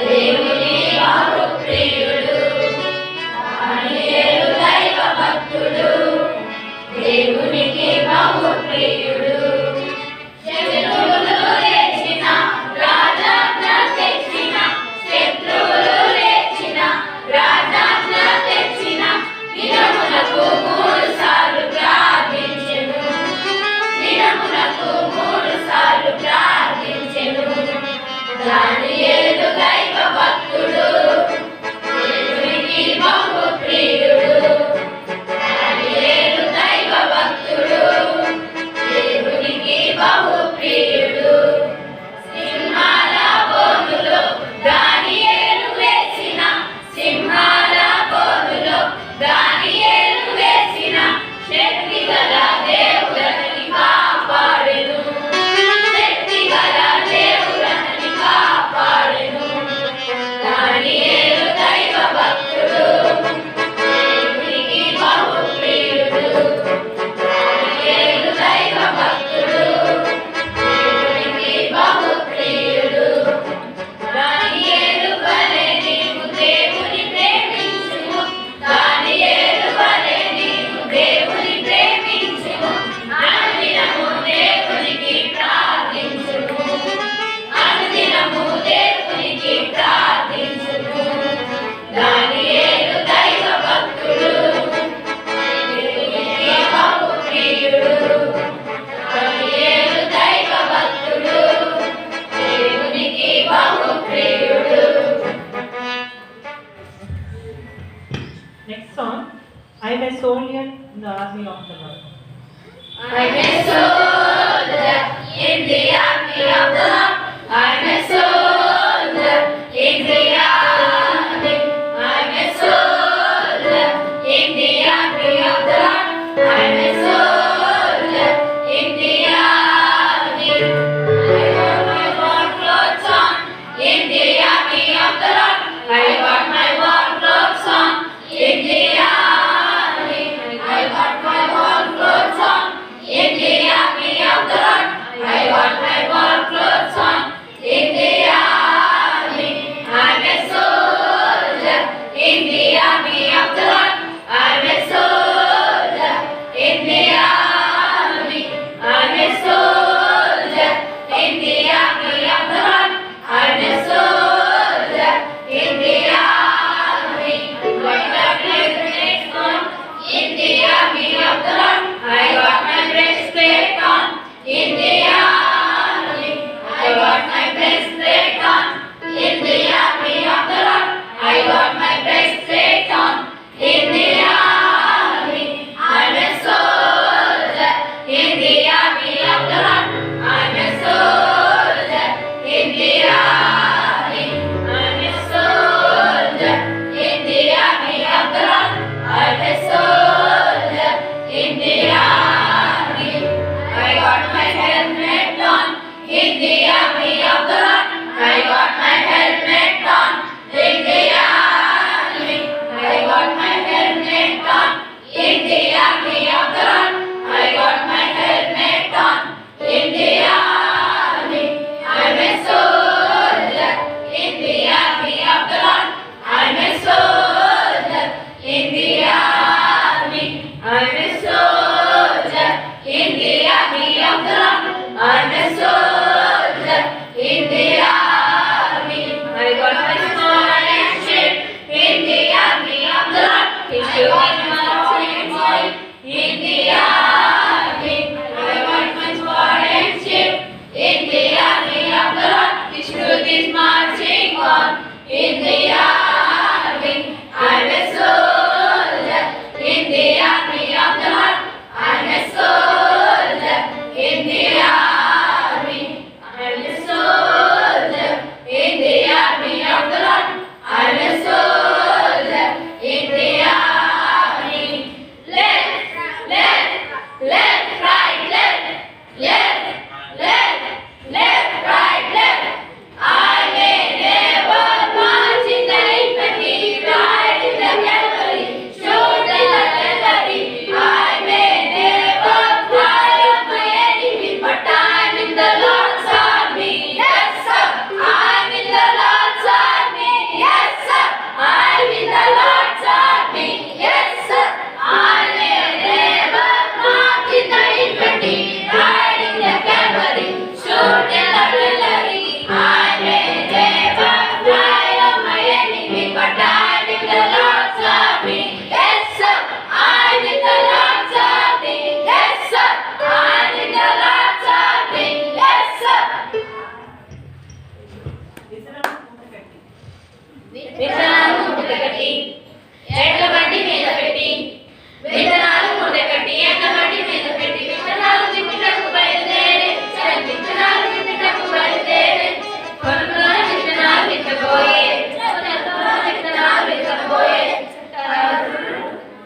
దేవుని బహు ప్రియుడు దానియేలు దైవ భక్తుడు దేవునికి బహు ప్రియుడు శత్రువులు లేచిన రాజాజ్ఞ తెచ్చిన శత్రువులు లేచిన రాజాజ్ఞ తెచ్చిన దినములకు 3 సార్లు ప్రార్థించెను దినములకు 3 సార్లు ప్రార్థించెను దానియేలు దైవ భక్తుడు దేవునికి బహు ప్రియుడు దానియేలు దైవ భక్తుడు దేవునికి బహు ప్రియుడు సింహాల బోనులో దానియేలు వేసిన సింహాల బోనులో దానియేలు వేసిన శక్తిగల దేవుడని కాపాడెను శక్తిగల దేవుడని కాపాడెను దానియేలు దైవ భక్తుడు దేవునికి బహు ప్రియుడు దానియేలు దైవ భక్తుడు దేవునికి బహు ప్రియుడు దానియేలు వలె నీవు దేవుని ప్రేమించుము దానియేలు వలె నీవు దేవుని ప్రేమించుము అనుదినము దేవునికి ప్రార్థించుము అనుదినము దేవునికి ప్రార్థించుము దానియేలు దైవ భక్తుడు దేవునికి బహు ప్రియుడు దానియేలు దైవ భక్తుడు దేవునికి బహు ప్రియుడు. Next song, I am a soldier in the army of the Lord. I'm a soldier in the army of the Lord. I'm a soldier in the army. I'm a soldier in the army of the Lord. I'm a soldier in the army. I got my war clothes on in the army of the Lord. I got my war clothes on in the army. I got my war clothes on in the army of the Lord. I got my war clothes on in the విత్తనాలు మూట కట్టి విత్తనాలు మూటకట్టి ఎడ్ల బండి మీద పెట్టి విత్తనాలు మూటకట్టి ఎడ్ల బండి మీద పెట్టి విత్తనాలు విత్తుటకు బయలుదేరి విత్తనాలు విత్తుటకు బయలుదేరి పొలంలో విత్తనాలు విత్తబోయే విత్తనాలు విత్తబోయే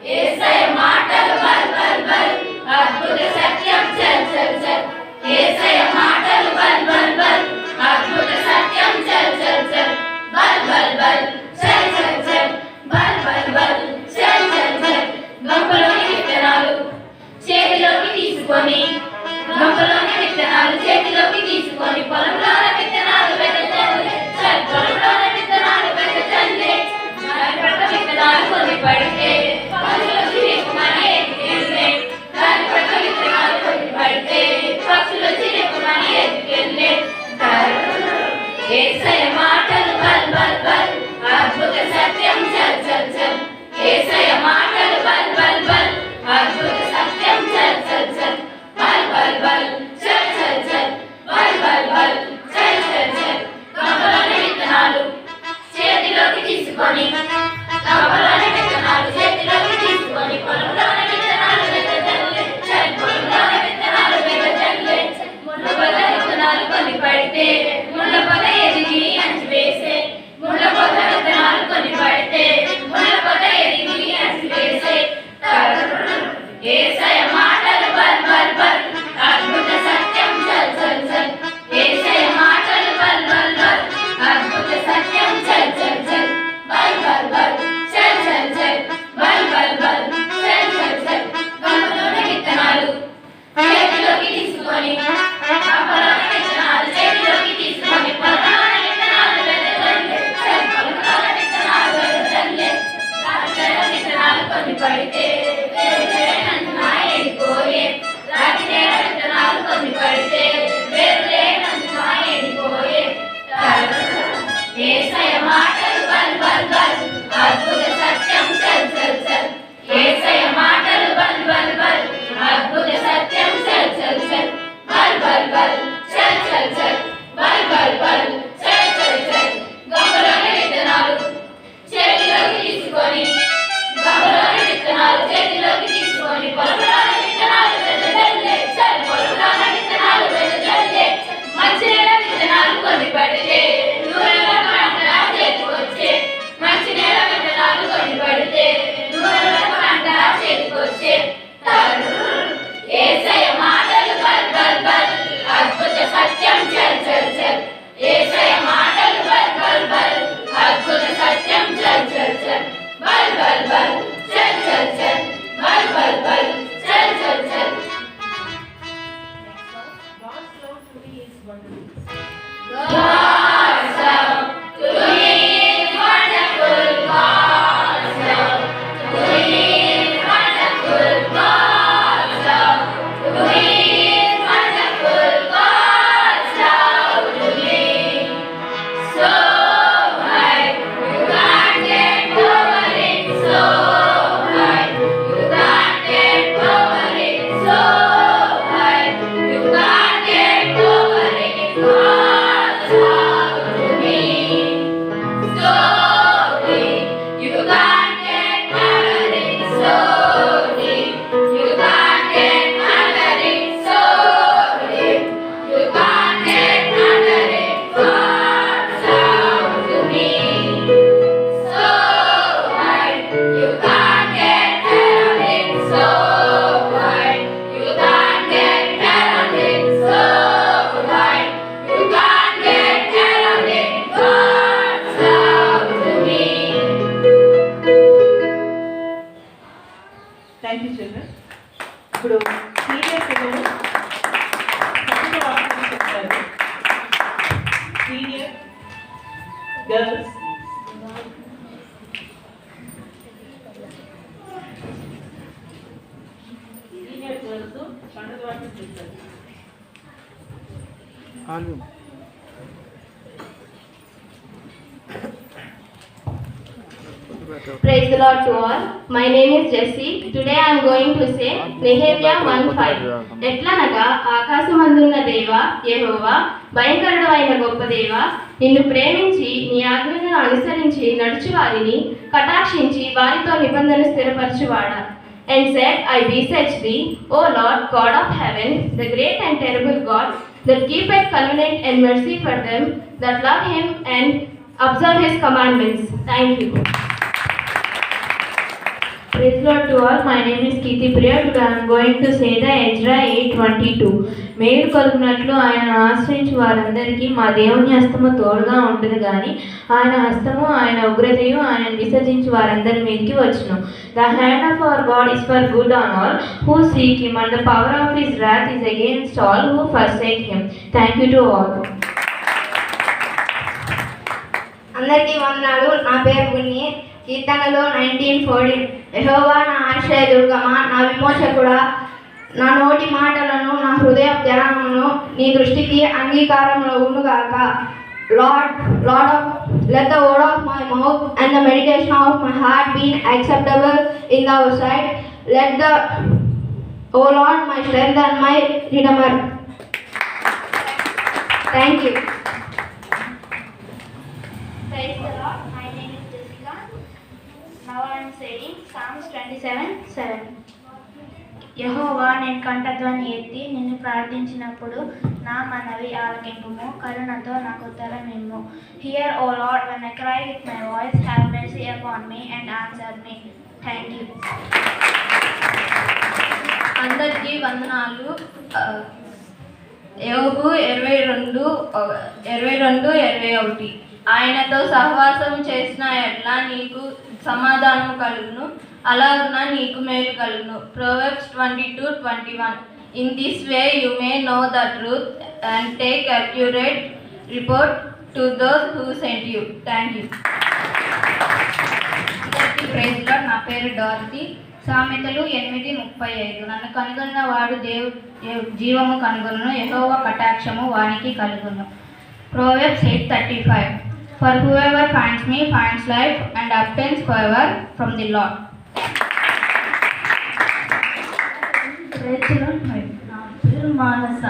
యేసయ్య మాటలు బల్ బల్ బల్ అద్భుత సత్యం చల్ చల్ చల్ యేసయ్య మాటలు బల్ బల్ బల్ అద్భుత సత్యం చల్ చల్ చల్ బల్ బల్ బల్ చల్ చల్ చల్ బల్ బల్ బల్ చల్ చల్ చల్ గంపలోని విత్తనాలు చేతిలోకి తీసుకొని గంపలోని విత్తనాలు చేతిలోకి తీసుకొని పొలంలోని విత్తనాలు వెదజల్లి చల్ పొలంలోని విత్తనాలు వెదజల్లి దాని పట్ల విత్తనాలు కొన్ని పడితే పక్షులు చిరుకుమని ఎత్తుకెళ్ళే దాని పట్ల విత్తనాలు కొన్ని పడితే పక్షులు చిరుకుమని ఎత్తుకెళ్ళే యేసయ్య మాటలు బల్ బల్ బల్ అద్భుత సత్యం చల్ చల్ చల్ యేసయ్య మాటలు బల్ బల్ బల్ అద్భుత సత్యం చల్ చల్ చల్ బల్ బల్ బల్ చల్ చల్ చల్ బల్ బల్ బల్ చల్ చల్ చల్ గంపలోని విత్తనాలు చేతిలోకి తీసుకొని గంపలోని విత్తనాలు చేతిలోకి తీసుకొని పొలంలోని విత్తనాలు వెదజల్లి చల్ పొలంలోని విత్తనాలు వెదజల్లి ముళ్ళ పొద విత్తనాలు కొన్ని పడితే ముళ్ళ పొద ఎదిగి అంచు వేసే ముళ్ళ పొద విత్తనాలు కొన్ని పడితే ముళ్ళ పొద ఎదిగి అంచు వేసే యేసయ్య మాటలు బల్ బల్ బల్ అద్భుత సత్యం చల్ చల్ చల్ యేసయ్య మాటలు బల్ బల్ బల్ అద్భుత సత్యం చల్ చల్ చల్ బల్ బల్ బల్ చల్ చల్ చల్ బల్ బల్ బల్ చల్ చల్ చల్ గంపలోని విత్తనాలు చేతిలోకి తీసుకొని గంపలోని విత్తనాలు చేతిలోకి తీసుకొని పొలంలోని విత్తనాలు వెదజల్లి చల్ పొలంలోని విత్తనాలు వెదజల్లి రాత్రిలో విత్తనాలు కొన్ని పడితే వేరులేనందున ఎండిపోయే రాత్రిలో విత్తనాలు కొన్ని పడితే వేరులేనందున ఎండిపోయే యేసయ్య మాటలు బల్ బల్ బల్ అద్భుత సత్యం చల్ చల్ చల్ యేసయ్య మాటలు బల్ బల్ బల్ అద్భుత సత్యం చల్ చల్ చల్ బల్ బల్ బల్ చల్ చల్ చల్ బల్ బల్ బల్ చల్ చల్ చల్ గంపలోని విత్తనాలు చేతిలోకి తీసుకొని గంపలోని విత్తనాలు చేతిలోకి తీసుకొని పొలంలోని విత్తనాలు వెదజల్లి చల్ పొలంలోని విత్తనాలు వెదజల్లి మంచి నేల విత్తనాలు కొన్ని పడితే దూరంలో పంట చేతికొచ్చే మంచి నేల విత్తనాలు కొన్ని పడితే దూరంలో పంట చేతికొచ్చే యేసయ్య మాటలు బల్ బల్ బల్ అద్భుత సత్యం చల్ చల్ చల్ యేసయ్య మాటలు బల్ బల్ బల్ అద్భుత సత్యం చల్ చల్ చల్ బల్ బల్ బల్ చల్ చల్ చల్ బల్ బల్ బల్ చల్ చల్ చల్ God's love to me is wonderful. God's love to me is wonderful. God's love to me is wonderful. God's love to me is wonderful. God's love to me so high you can't get over it. So high you can't get over it. So high you can't get over it. God's love to me so deep you can't get under it. So deep you can't get under it. So deep you can't get under it. God's love to me so high you can't get around it. So high you can't get around it. So high you can't get around it. God's love to me. Thank you, children. ఇప్పుడు senior పిల్లలు సత్య వాక్యం చెప్తారు. Senior girls senior girls పండుగ వాక్యం చెప్తారు. Praise the Lord to all. My name is Jessie. Today I am going to say Nehemiah 1:5. ఎట్లనగా ఆకాశమందున్న దేవా యెహోవా భయంకరుడు అయిన గొప్ప దేవ, నిన్ను ప్రేమించి నీ ఆజ్ఞలను అనుసరించి నడుచు వారిని కటాక్షించి వారితో నిబంధన స్థిరపరచువాడా. And said, I beseech thee, O Lord God of heaven, the great and terrible God, that keepeth covenant and mercy for them that love him and observe his commandments. Thank you. Praise Lord to all. My name is Kirti Priya. Today I am going to say the Ezra 8:22. మేలు కలుగునట్లు ఆయన ఆశ్రయించి వారందరికీ మా దేవుని హస్తము తోడుగా ఉంటుంది కానీ ఆయన హస్తము ఆయన ఉగ్రతయు ఆయన విసర్జించి వారందరి మీదకి వచ్చును. The hand of our God is for good on all who seek him, and the power of his wrath is against all who forsake him. Thank you to all. అందరికీ వందనాలు. నా పేరు పుణ్య. కీర్తనలో 19:14 యెహోవా నా ఆశ్రయదుర్గమా, నా విమోచకుడా, నా నోటి మాటలను నా హృదయ ధ్యానమును నీ దృష్టికి అంగీకారములగునుగాక. Lord, let the word of my mouth and the meditation of my heart be acceptable in thy sight. Let the, O Lord, my strength and my redeemer. Thank you. Praise the Lord. My name is Jessica. Now I am saying Psalms 27:7. యెహోవా, నేను కంఠధ్వని ఎత్తి నిన్ను ప్రార్థించినప్పుడు నా మనవి ఆలకింపుము, కరుణతో నాకు ఉత్తరమిమ్ము. Hear, O Lord, when I cry with my voice, have mercy upon me and answer me. Thank you. అందరికీ వందనాలు. యోబు 22:21. ఆయనతో సహవాసం చేసిన ఎట్లా నీకు సమాధానము కలుగును, అలాగున నీకు మేలు కలుగును. Proverbs 22:21. In this way you may know the truth and take accurate report to those who sent you. Thank you. Praise lord. నా పేరు డార్తి. సామెతలు 8:35. నన్ను కనుగొన్న వాడు జీవము కనుగొను, యెహోవా కటాక్షము వానికి కలుగును. Proverbs 8:35. For whoever finds me finds life and obtains favor from the Lord. నా పేరు మానస.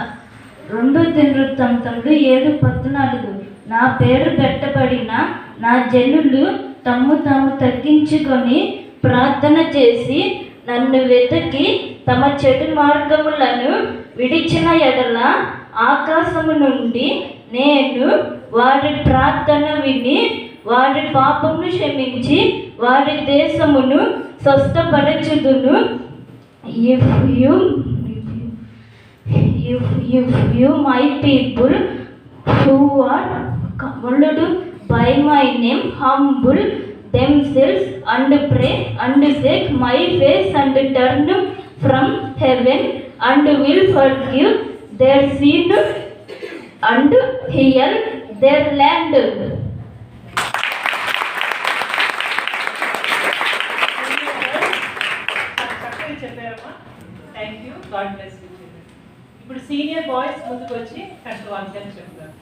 2 దినవృత్తాంతములు 7:14. నా పేరు పెట్టబడిన నా జనులు తమ్ము తాము తగ్గించుకొని ప్రార్థన చేసి నన్ను వెతికి తమ చెడు మార్గములను విడిచిన ఎడల ఆకాశము నుండి నేను వారి ప్రార్థన విని వారి పాపమును క్షమించి వారి దేశమును స్వస్థపరచుదును. If you my people who are called by my name humble themselves and pray and seek my face and turn from heaven and will forgive their sin and heal their land. చెప్పారమ్మా. Thank you. God bless you. ఇప్పుడు senior boys ముందుకు వచ్చి correct వాక్యాలు చెప్తారు.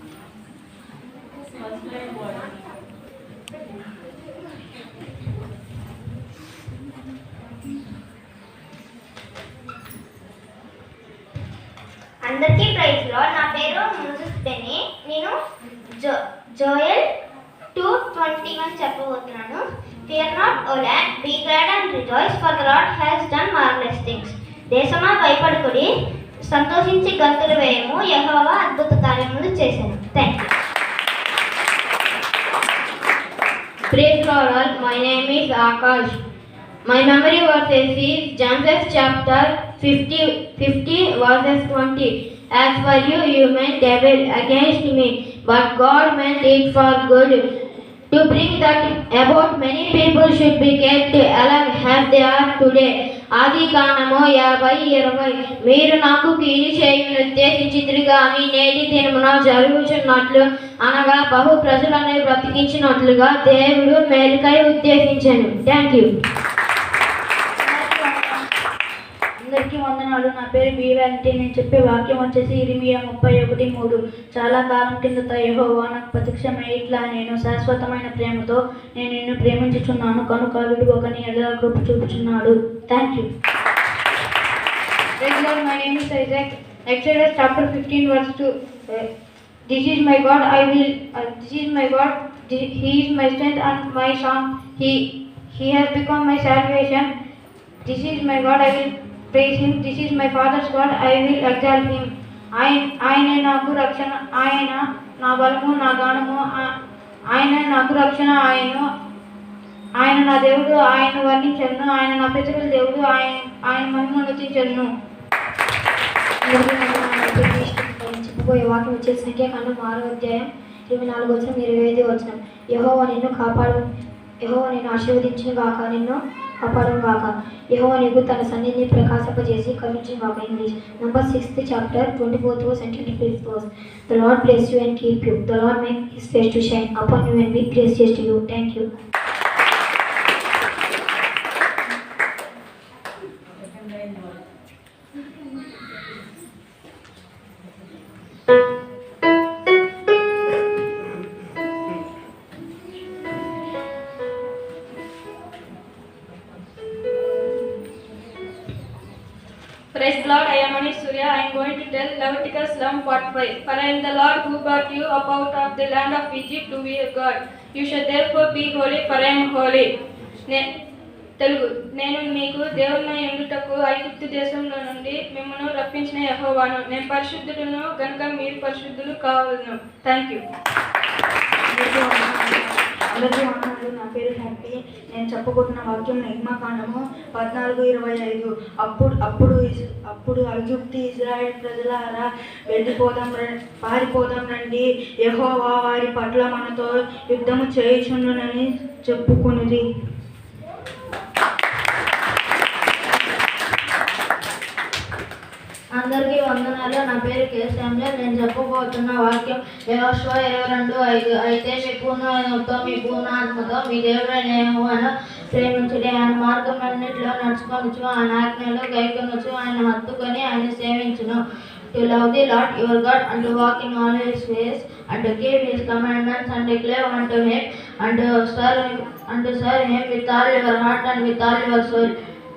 అందరికీ praise lord. నా పేరు Moses Benny. నేను జోయల్ 2:21 చెప్పబోతున్నాను. Fear not, O land, be glad and rejoice, for the Lord has done marvelous things. దేశమా భయపడుకుడి, సంతోషించి గంతులు వేయము, యెహోవా అద్భుత కార్యములు చేసెను. Thank you. Praise God all. My name is Akash. My memory verses is Genesis chapter 50 verses 20. As for you, you meant evil against me, but God meant it for good, to bring that about many people should be kept alive as they are today. ఆదికాండము 50:20. మీరు నాకు కీడు చేయును ఉద్దేశించితిరి గాని నేటి దినమున జరుగుచున్నట్లు అనగా బహు ప్రజలను బ్రతికించినట్లుగా దేవుడు మేలుకై ఉద్దేశించెను. Thank you. అందరికీ వందనాలు. నా పేరు బీవాంటి. నేను చెప్పే వాక్యం వచ్చేసి ఇర్మియా 31:3. చాలా కాలం కిందట యెహోవా నాకు ప్రత్యక్షమై ఇట్లా, నేను శాశ్వతమైన ప్రేమతో నేను నిన్ను ప్రేమించుచున్నాను కనుక విడువక నీ ఎడల కృప చూపుచున్నాడు. Thank you. My name is Isaac. Exodus chapter 15 verse 2. This is my God. This is my God. He is my strength and my song. He has become my salvation. This is my God. I will praise Him. This is my Father's God. I will exalt Him. ఆయనే నాకు రక్షణ, ఆయన నా బలము, నా గానము, ఆయన నాకు రక్షణ, ఆయన నా దేవుడు, ఆయన వర్ణించను, ఆయన నా పితరుల దేవుడు, ఆయన మహిమను నటించను. చెప్పబోయే వాక్యం వచ్చేసి సంఖ్యాకాండం 6వ అధ్యాయం 24 వచనం 25 వచనం. యెహోవా నిన్ను ఆశీర్వదించును గాక, నిన్ను కాపాడును గాక. యెహోవా నీకు తన సన్నిధిని ప్రకాశింపజేసి కరుణించును గాక. English Numbers 6th chapter 24th verse and 25th verse. The Lord bless you and keep you. The Lord make His face to shine upon you and be gracious to you. Thank you. Praise the Lord, I am Manish Surya. I am going to tell Leviticus 11:45. For I am the Lord who brought you up out of the land of Egypt to be a God. You shall therefore be holy, for I am holy. Telugu నేను మీకు దేవుని ఉండుటకు ఐగుప్తు దేశంలో నుండి మిమ్మల్ని రప్పించిన యెహోవాను. నేను పరిశుద్ధులను కనుక మీరు పరిశుద్ధులు కావాలను. Thank you. అందరికీ వందనాలు. నా పేరు హ్యాపీ. నేను చెప్పబోతున్న వాక్యం నిర్మాకాండము 14:25. అప్పుడు ఐగుప్తు ఇజ్రాయెల్ ప్రజలారా పారిపోదాం రండి, యెహోవా వారి పట్ల మనతో యుద్ధము చేయుచుండునని చెప్పుకొనిది. అందరికీ వందనాలు. నా పేరు కేశంలో. నేను చెప్పబోతున్న వాక్యం యెహోషువ 22:5. అయితే మీ పూర్ణ హృదయంతో, మీ పూర్ణ ఆత్మతో మీ దేవుడైన యెహోవాను ప్రేమించుడి, ఆయన మార్గమన్నిటిలో నడుచుకొనుచు, ఆయన ఆజ్ఞలు గైకొనుచు, ఆయన హత్తుకొని ఆయన సేవించును. To love the Lord your God and to walk in all His ways and to keep His commandments and to cleave unto Him and to serve Him with all your heart and with all your soul.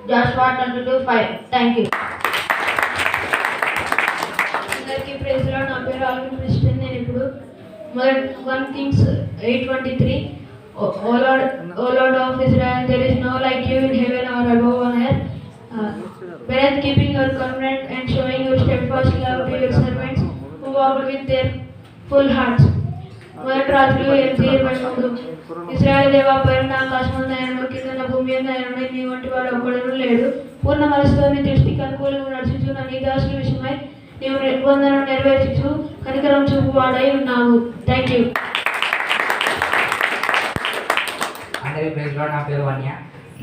Joshua 22:5. Thank you. అందరికీ praise the lord. నా పేరు Alvin Christian. నేను ఇప్పుడు 1 Kings 8:23. O Lord of Israel, there is no like you in heaven or above on earth. Whereas keeping your covenant and showing your steadfast love to your servants who walked with their full hearts. మొదటి రాజులు 8:23. ఇశ్రాయేలు దేవా, పైన ఆకాశముందైనను కిందన భూమి ఉందైనను నీ వంటి వాడు ఒక్కడును లేడు. పూర్ణ మనసుతో నీ దృష్టికి అనుకూలంగా నడుచుచు నా నీ దాసుల విషయమై నీవు నిబంధనను నెరవేర్చుచు కనికరం చూపు వాడై ఉన్నావు. Thank you. అందరికీ ప్రైజ్ లార్డ్. నా పేరు వన్య.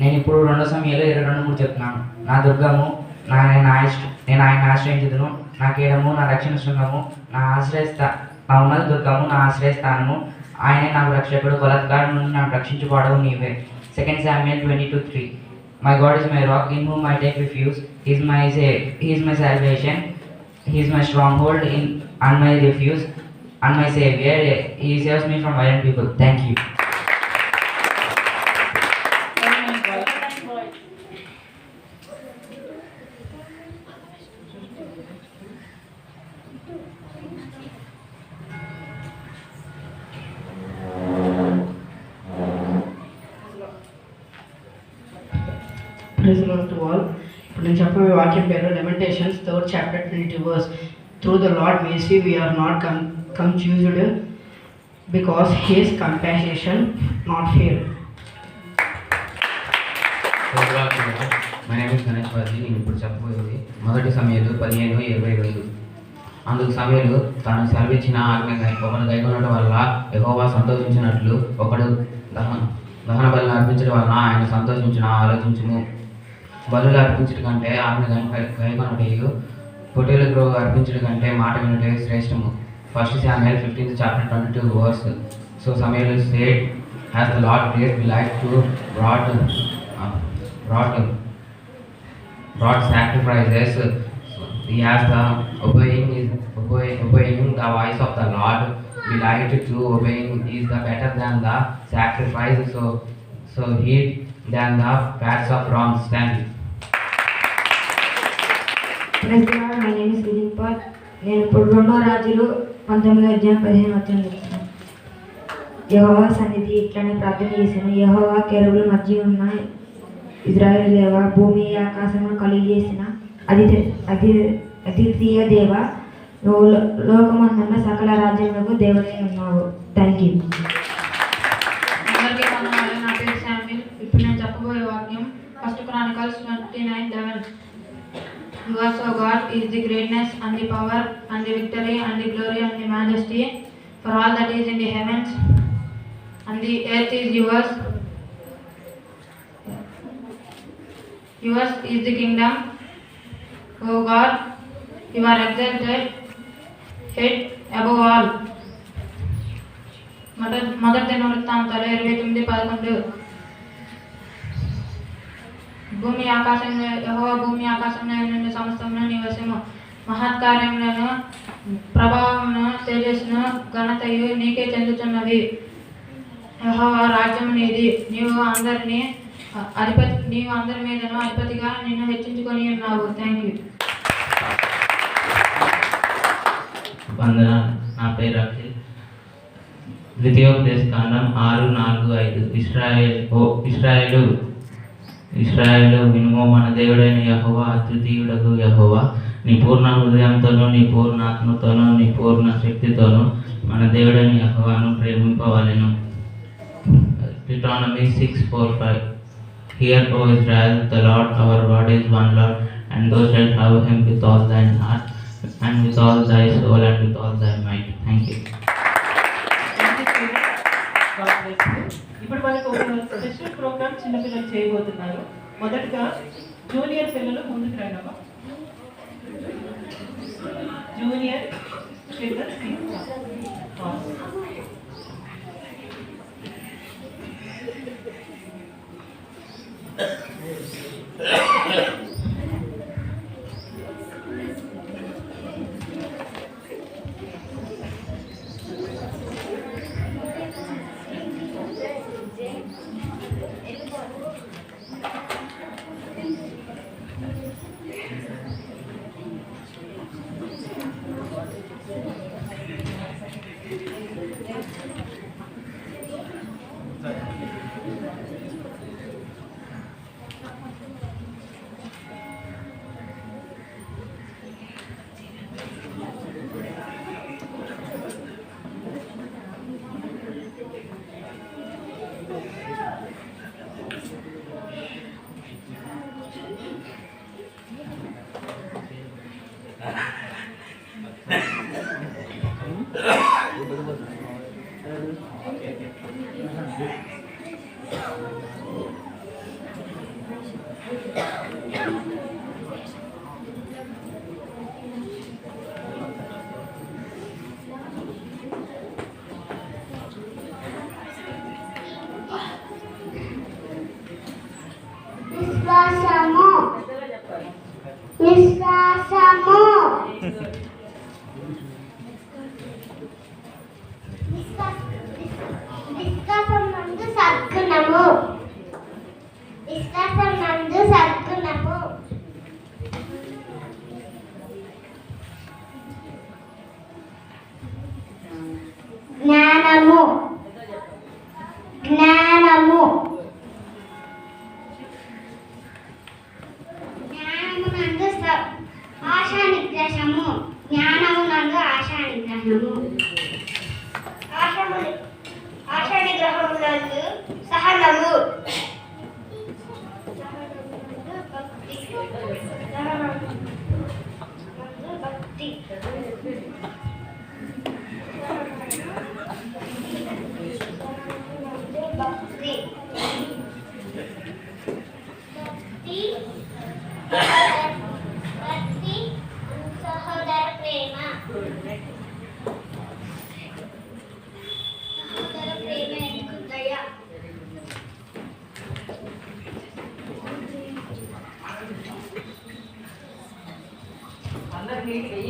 నేను ఇప్పుడు 2 సమయాలు 22:3 చెప్తున్నాను. నా దుర్గము నేను ఆయన ఆశ్రయించుదును, నా కీడము, నా రక్షణ శృంగము, నా ఉన్నత దుర్గము, నా ఆశ్రయస్థానము, ఆయనే నాకు రక్షకుడు, బలాత్కారం నుండి నన్ను రక్షించువాడవు నీవే. 2 Samuel 22:3. My God is my rock, in whom I take refuge. He is my salvation. He is my stronghold and my refuge and my savior. He saves me from violent people. Thank you. Praise the Lord to all. ఇప్పుడు నేను చెప్పే వాక్యం పేరు Lamentations 3rd chapter 22 verse. Through the Lord mercy we are not confused because His compassion not fear. My name is Ganesh Baji. నేను ఇప్పుడు చెప్పబోయేది 1 సమూయేలు 15:22. అందుకు సమూయేలు తాను సెలవిచ్చిన ఆజ్ఞ ఒకడు గైకొనడం వల్ల యెహోవా సంతోషించినట్లు ఒకడు దహన బలులు అర్పించడం వలన ఆయన సంతోషించిన ఆలోచించుము. బలులు అర్పించడం కంటే ఆజ్ఞ గైకొనటయు పొట్టేలకు అర్పించడం కంటే మాట వినటే శ్రేష్టము. 1 Samuel 15th chapter 22 verse. So Samuel said, has the Lord great delight to brought sacrifices. He has the obeying the voice of the Lord. Delight to obeying is the better than the sacrifice. So heat than the fats of rams. Thank you. Praise the Lord. My name is Vidipal. నేను ఇప్పుడు 2 రాజులు 19:15 యెహోవా సన్నిధి ఇట్లనే ప్రార్థన చేశాను. యెహోవా కెరూబుల మధ్య ఉన్న ఇజ్రాయేలు దేవ, భూమి ఆకాశమును కలిగజేసిన అద్వితీయ దేవ, నువ్వు లోకమందున్న సకల రాజ్యములకు దేవుడై ఉన్నావు. Thank you. అందరికీ వందనాలు. నా పేరు శామ్యుల్. ఇప్పుడు నేను చెప్పబోయే వాక్యం 1 Chronicles 29:11. Yours, O God, is the greatness and the power and the victory and the glory and the majesty, for all that is in the heavens and the earth is yours. Yours is the kingdom, O God, you are exalted head above all. మొదటి దినవృత్తాంతాలు 29:11. భూమి ఆకాశంలో యెహోవా భూమి ఆకాశంలో నుండి సమస్తమును నీ వశము. మహత్కార్యములను ప్రభావమును తేజస్సును ఘనతయు నీకే చెందుతున్నవి. యెహోవా రాజ్యము నీది. నీవు అందరి మీదను అధిపతిగా నిన్ను హెచ్చించుకొని ఉన్నావు. Thank you. వందన. నా పేరు అఖిల్. ద్వితీయోపదేశకాండం 6:4-5. ఇశ్రాయేలు వినుము, మన దేవుడైన యెహోవా అద్వితీయుడగు యెహోవా. నీ పూర్ణ హృదయంతోనూ నీ పూర్ణ ఆత్మతోనూ నీ పూర్ణ శక్తితోనూ మన దేవుడైన యెహోవాను ప్రేమింపవలెను. Deuteronomy 6:4-5. Hear, O Israel, the Lord our God is one Lord, and thou shalt love him with all thine heart, and with all thy soul, and with all thy might. Thank you. ఇప్పుడు మనకు ఒక special programme చిన్నపిల్లలు చేయబోతున్నారు. మొదటగా junior పిల్లలు ముందుకు రండమ్మా. Junior పిల్లలు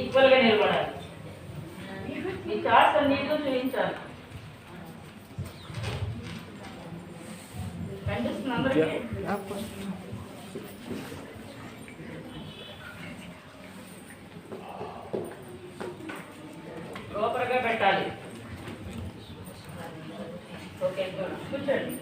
ఈక్వల్గా నిలబడాలి. ఈ చార్ట్స్ అన్నిటితో చూపించాలి. కనిపిస్తుంది అందరికీ? ఓకే కూర్చోండి.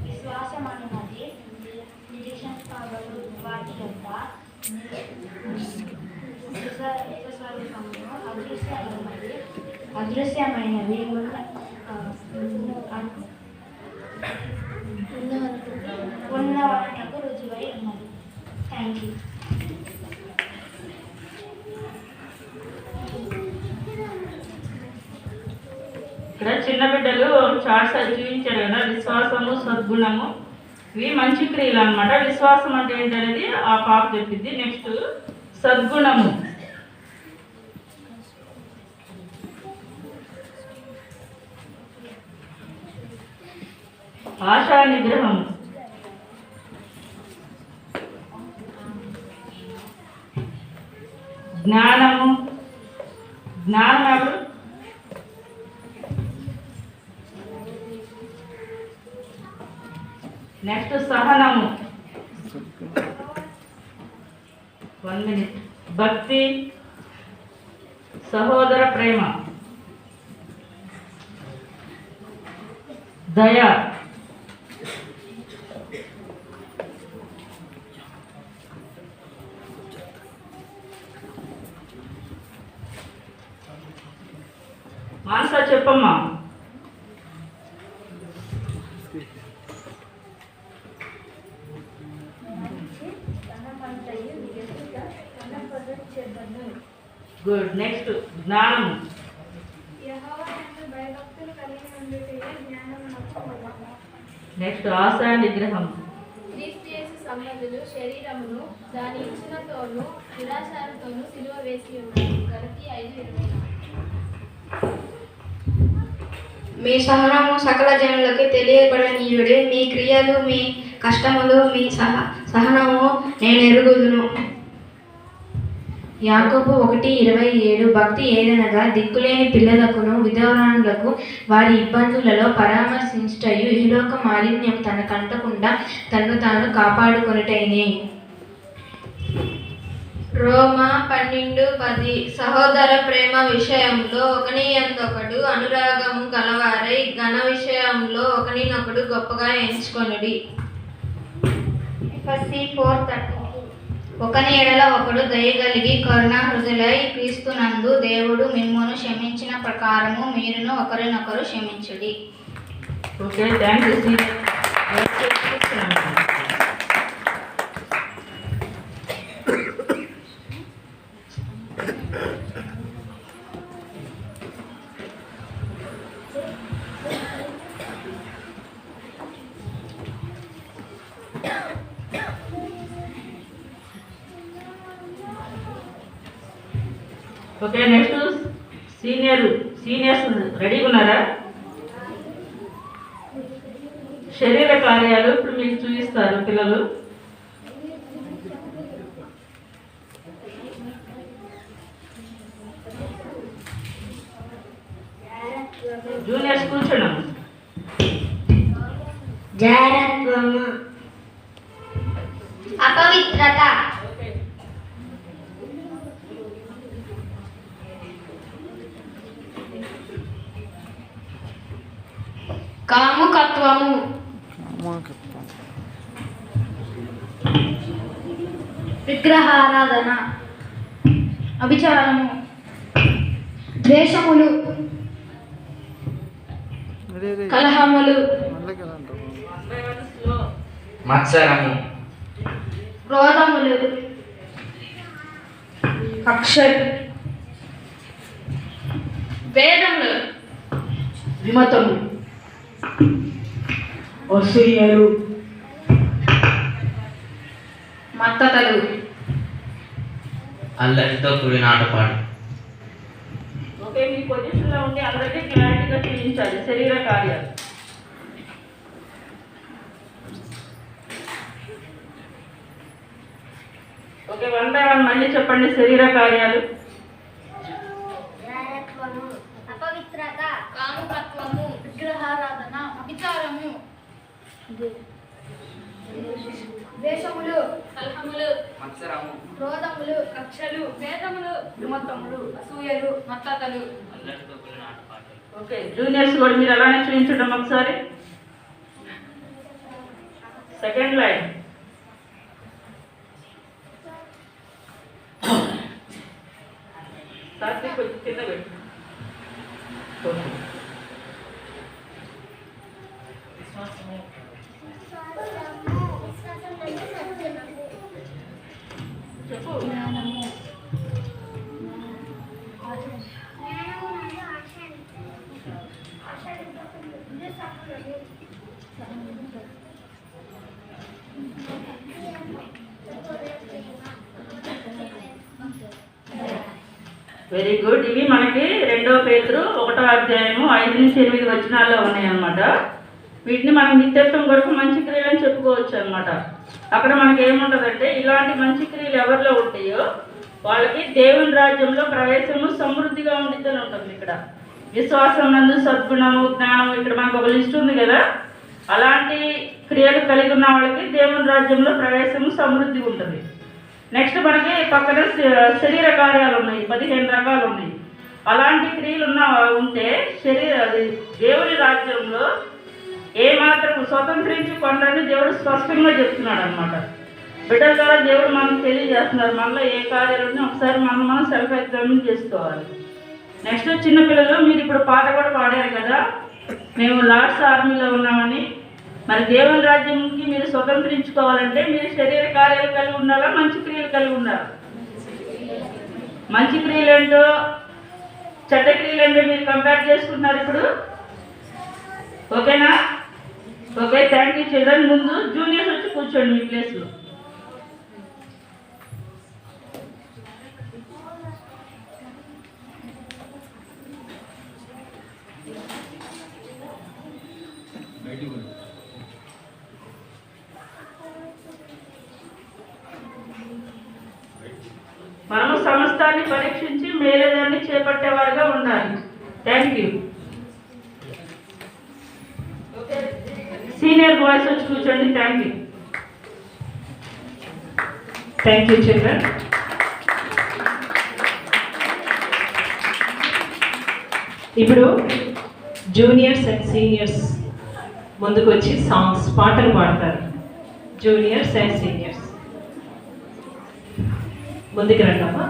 విశ్వాసం అనున్నది నిరీక్షణ కాగలరు వాటి యొక్క స్వరూపమును అదృశ్యమైనవి ఉన్నవాళ్ళకు రుజువై ఉన్నది. Thank you. ఇక్కడ చిన్న బిడ్డలు చార్ట్స్ అది చూపించారు కదా, విశ్వాసము సద్గుణము ఇవి మంచి క్రియలు అన్నమాట. విశ్వాసం అంటే ఏంటనేది ఆ పాప చెప్పింది. నెక్స్ట్ సద్గుణము, ఆశా నిగ్రహము, జ్ఞానము, జ్ఞానం నెక్స్ట్ సహనము, 1 minute, భక్తి, సహోదర ప్రేమ, దయ, మానస చెప్పమ్మా. గుడ్. నెక్స్ట్ జ్ఞానము, నెక్స్ట్ ఆశా నిగ్రహం, క్రీస్తు యేసు సంబంధులు శరీరమును దాని ఇచ్చులతోనూ దురాచారంతోనూ సిలువ వేసి ఉన్నారు. గలతీ 5:20. మీ సహనము సకల జనులకు తెలియబడనీయుడి. మీ క్రియలు, మీ కష్టములు, మీ సహనము నేను ఎరుగుదును. యాకోబు 1:27. భక్తి ఏదనగా దిక్కులేని పిల్లలకును విధవరాండ్లకు వారి ఇబ్బందులలో పరామర్శించుటయు ఇహలోక మాలిన్యం తనకంటకుండా తన్ను తాను కాపాడుకొనుటైనే. రోమా 12:10. సహోదర ప్రేమ విషయంలో ఒకనియందొకడు అనురాగము గలవారై ఘన విషయంలో ఒకనినొకడు గొప్పగా ఎంచుకొనుడి. ఎఫెసీ 4:13. ఒకని ఎడల ఒకడు దయగలిగి కరుణా హృదయులై క్రీస్తునందు దేవుడు మిమ్మును క్షమించిన ప్రకారము మీరును ఒకరినొకరు క్షమించుడి. Okay, thank you. Okay, next seniors రెడీగా ఉన్నారా? శరీర కార్యాలు ఇప్పుడు మీకు చూపిస్తారు పిల్లలు. జూనియర్స్ కూర్చోండి. జారత్వము, అపవిత్రత, కాముకత్వము, విగ్రహారాధన, అభిచారము, ద్వేషములు, కలహములు, మత్సరము, క్రోధములు, కక్షలు, వేదములు, విమతము, అసూయలు, మత్తతలు, అల్లరితో కూడిన ఆటపాడు. ఓకే, ఓకే, మీ పొజిషన్లో ఉండి అందరికీ క్లారిటీగా చూపించాలి శరీర కార్యాలు. ఓకే, 1 by 1 మళ్ళీ చెప్పండి శరీర కార్యాలు. అపవిత్రత, కాముకత్వము, విగ్రహారాధన, అభిచారము, ద్వేషములు, కలహములు, మత్సరము, క్రోధములు, కక్షలు, భేదములు, విమత్తములు, అసూయలు, మత్తతలు. ఓకే, జూనియర్స్ కూడా మీరు అలానే చూపించడం ఒకసారి. Second line. సాత్విక్ కొంచెం కింద పెట్టు. ఓకే. చెప్పు. Very good. ఇవి మనకి 2వ పేతురు 1వ అధ్యాయము 5-8 వచనాల్లో ఉన్నాయన్నమాట. వీటిని మనం నిత్యత్వం కొరకు మంచి క్రియలు అని చెప్పుకోవచ్చు అనమాట. అక్కడ మనకి ఏముంటుందంటే, ఇలాంటి మంచి క్రియలు ఎవరిలో ఉంటాయో వాళ్ళకి దేవుని రాజ్యంలో ప్రవేశము సమృద్ధిగా ఉండిద్దని ఉంటుంది. ఇక్కడ విశ్వాసం నందు సద్గుణము, జ్ఞానం, ఇక్కడ మనకు ఒక లిస్ట్ ఉంది కదా. అలాంటి క్రియలు కలిగి ఉన్న వాళ్ళకి దేవుని రాజ్యంలో ప్రవేశము సమృద్ధి ఉంటుంది. నెక్స్ట్ మనకి పక్కన శరీర కార్యాలు ఉన్నాయి, 15 రకాలు ఉన్నాయి. అలాంటి క్రియలు ఉంటే దేవుని రాజ్యంలో ఏమాత్రం స్వతంత్రించుకోండి దేవుడు స్పష్టంగా చెప్తున్నాడు అనమాట. బిడ్డల ద్వారా దేవుడు మనకు తెలియజేస్తున్నారు మనలో ఏ కార్యాలు ఉన్నాయి ఒకసారి మనం సెల్ఫ్ ఎగ్జామిన్ చేసుకోవాలి. నెక్స్ట్ చిన్నపిల్లలు, మీరు ఇప్పుడు పాట కూడా పాడారు కదా, మేము లార్డ్స్ ఆర్మీలో ఉన్నామని. మరి దేవుని రాజ్యంకి మీరు స్వతంత్రించుకోవాలంటే మీరు శరీర కార్యాలు కలిగి ఉండాలా, మంచి క్రియలు కలిగి ఉండాలా? మంచి క్రియలు ఏంటో చెడ్డ క్రియలు ఏంటో మీరు కంపేర్ చేసుకుంటున్నారు ఇప్పుడు. ఓకేనా? Okay, thank you children. ముందు జూనియర్స్ వచ్చి కూర్చోండి మీ ప్లేస్లో. మనము సమస్తాన్ని పరీక్షించి మేలేదాన్ని చేపట్టేవారుగా ఉండాలి. Thank you. సీనియర్ బాయ్స్ వచ్చి కూర్చోండి. Thank you. Thank you children. ఇప్పుడు జూనియర్స్ అండ్ సీనియర్స్ ముందుకు వచ్చి పాటలు పాడతారు. జూనియర్స్ అండ్ సీనియర్స్ ముందుకు రండమ్మా.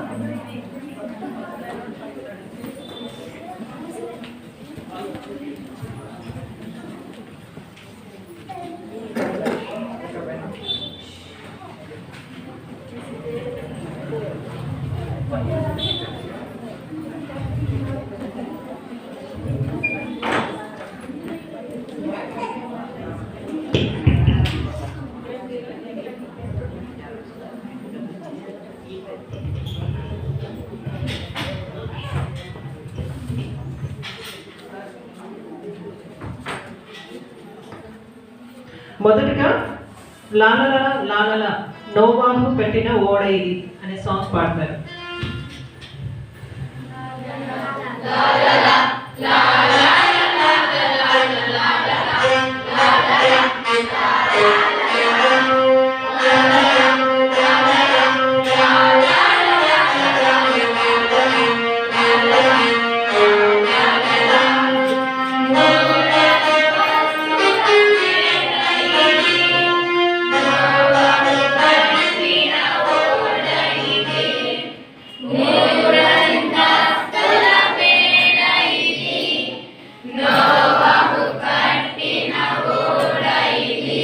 మొదటగా లాలల లాలల నోవాహు పెట్టిన ఓడ ఇది అనే సాంగ్ పాడతారు. Novahu kattina oda idi.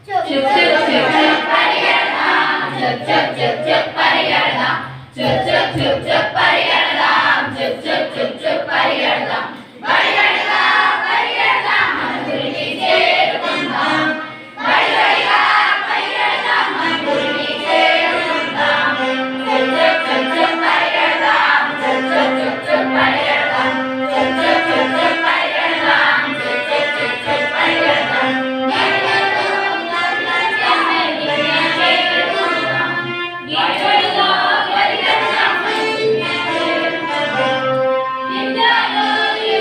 Chup chup chup పరిగెడదాం chup chup chup chup పరిగెడదాం chup chup chup chup పరిగెడదాం chup chup chup chup పరిగెడదాం పరిగెడదాం పరిగెడదాం మన గురికి చేరుకుందాం పరిగెడగా పరిగెడదాం మన గురికి చేరుకుందాం chup chup chup chup పరిగెడదాం chup chup chup chup పరిగెడదాం chup chup chup chup పరిగెడదాం chup chup chup chup పరిగెడదాం విద్యలో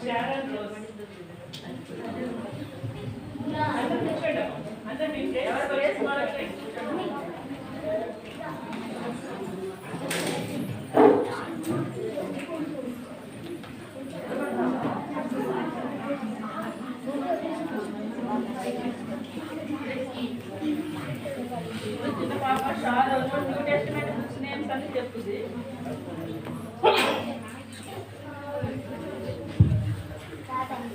అందరూ కూర్చోండి. అందరూ మీ place ఎవరు place వాళ్ళకి కూర్చోండి. చిన్న పాప షార్ న్యూ టెస్టిమెంట్ బుక్స్ నేమ్స్ అని చెప్తుంది.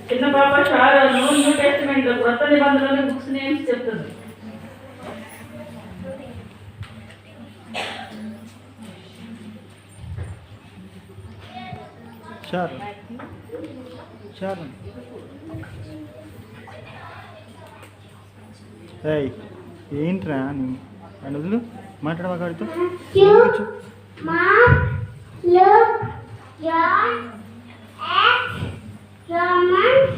చిన్న పాప షారోను న్యూ టెస్టిమెంట్ కొత్త నిబంధనలోని బుక్స్ నేమ్స్ చెప్తుంది. ఏంట్రా అని వదులు మాట్లాడవా గాడితో. Romans,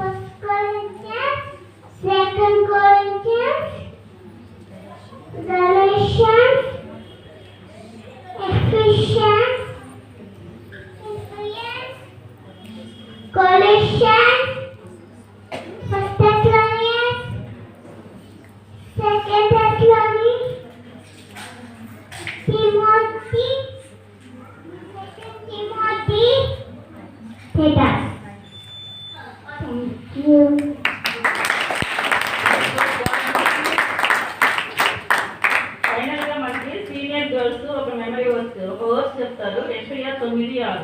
1 Corinthians, 2 Corinthians, Galatians, Ephesians, Colossians, 1 Thessalonians, 2 Thessalonians, Timothy, 2 Timothy, Titus. Final గా మనకి సీనియర్ గర్ల్స్ ఒక మెమరీ వర్స్ ఒక వర్స్ చెప్తారు. యెషయా 9:6.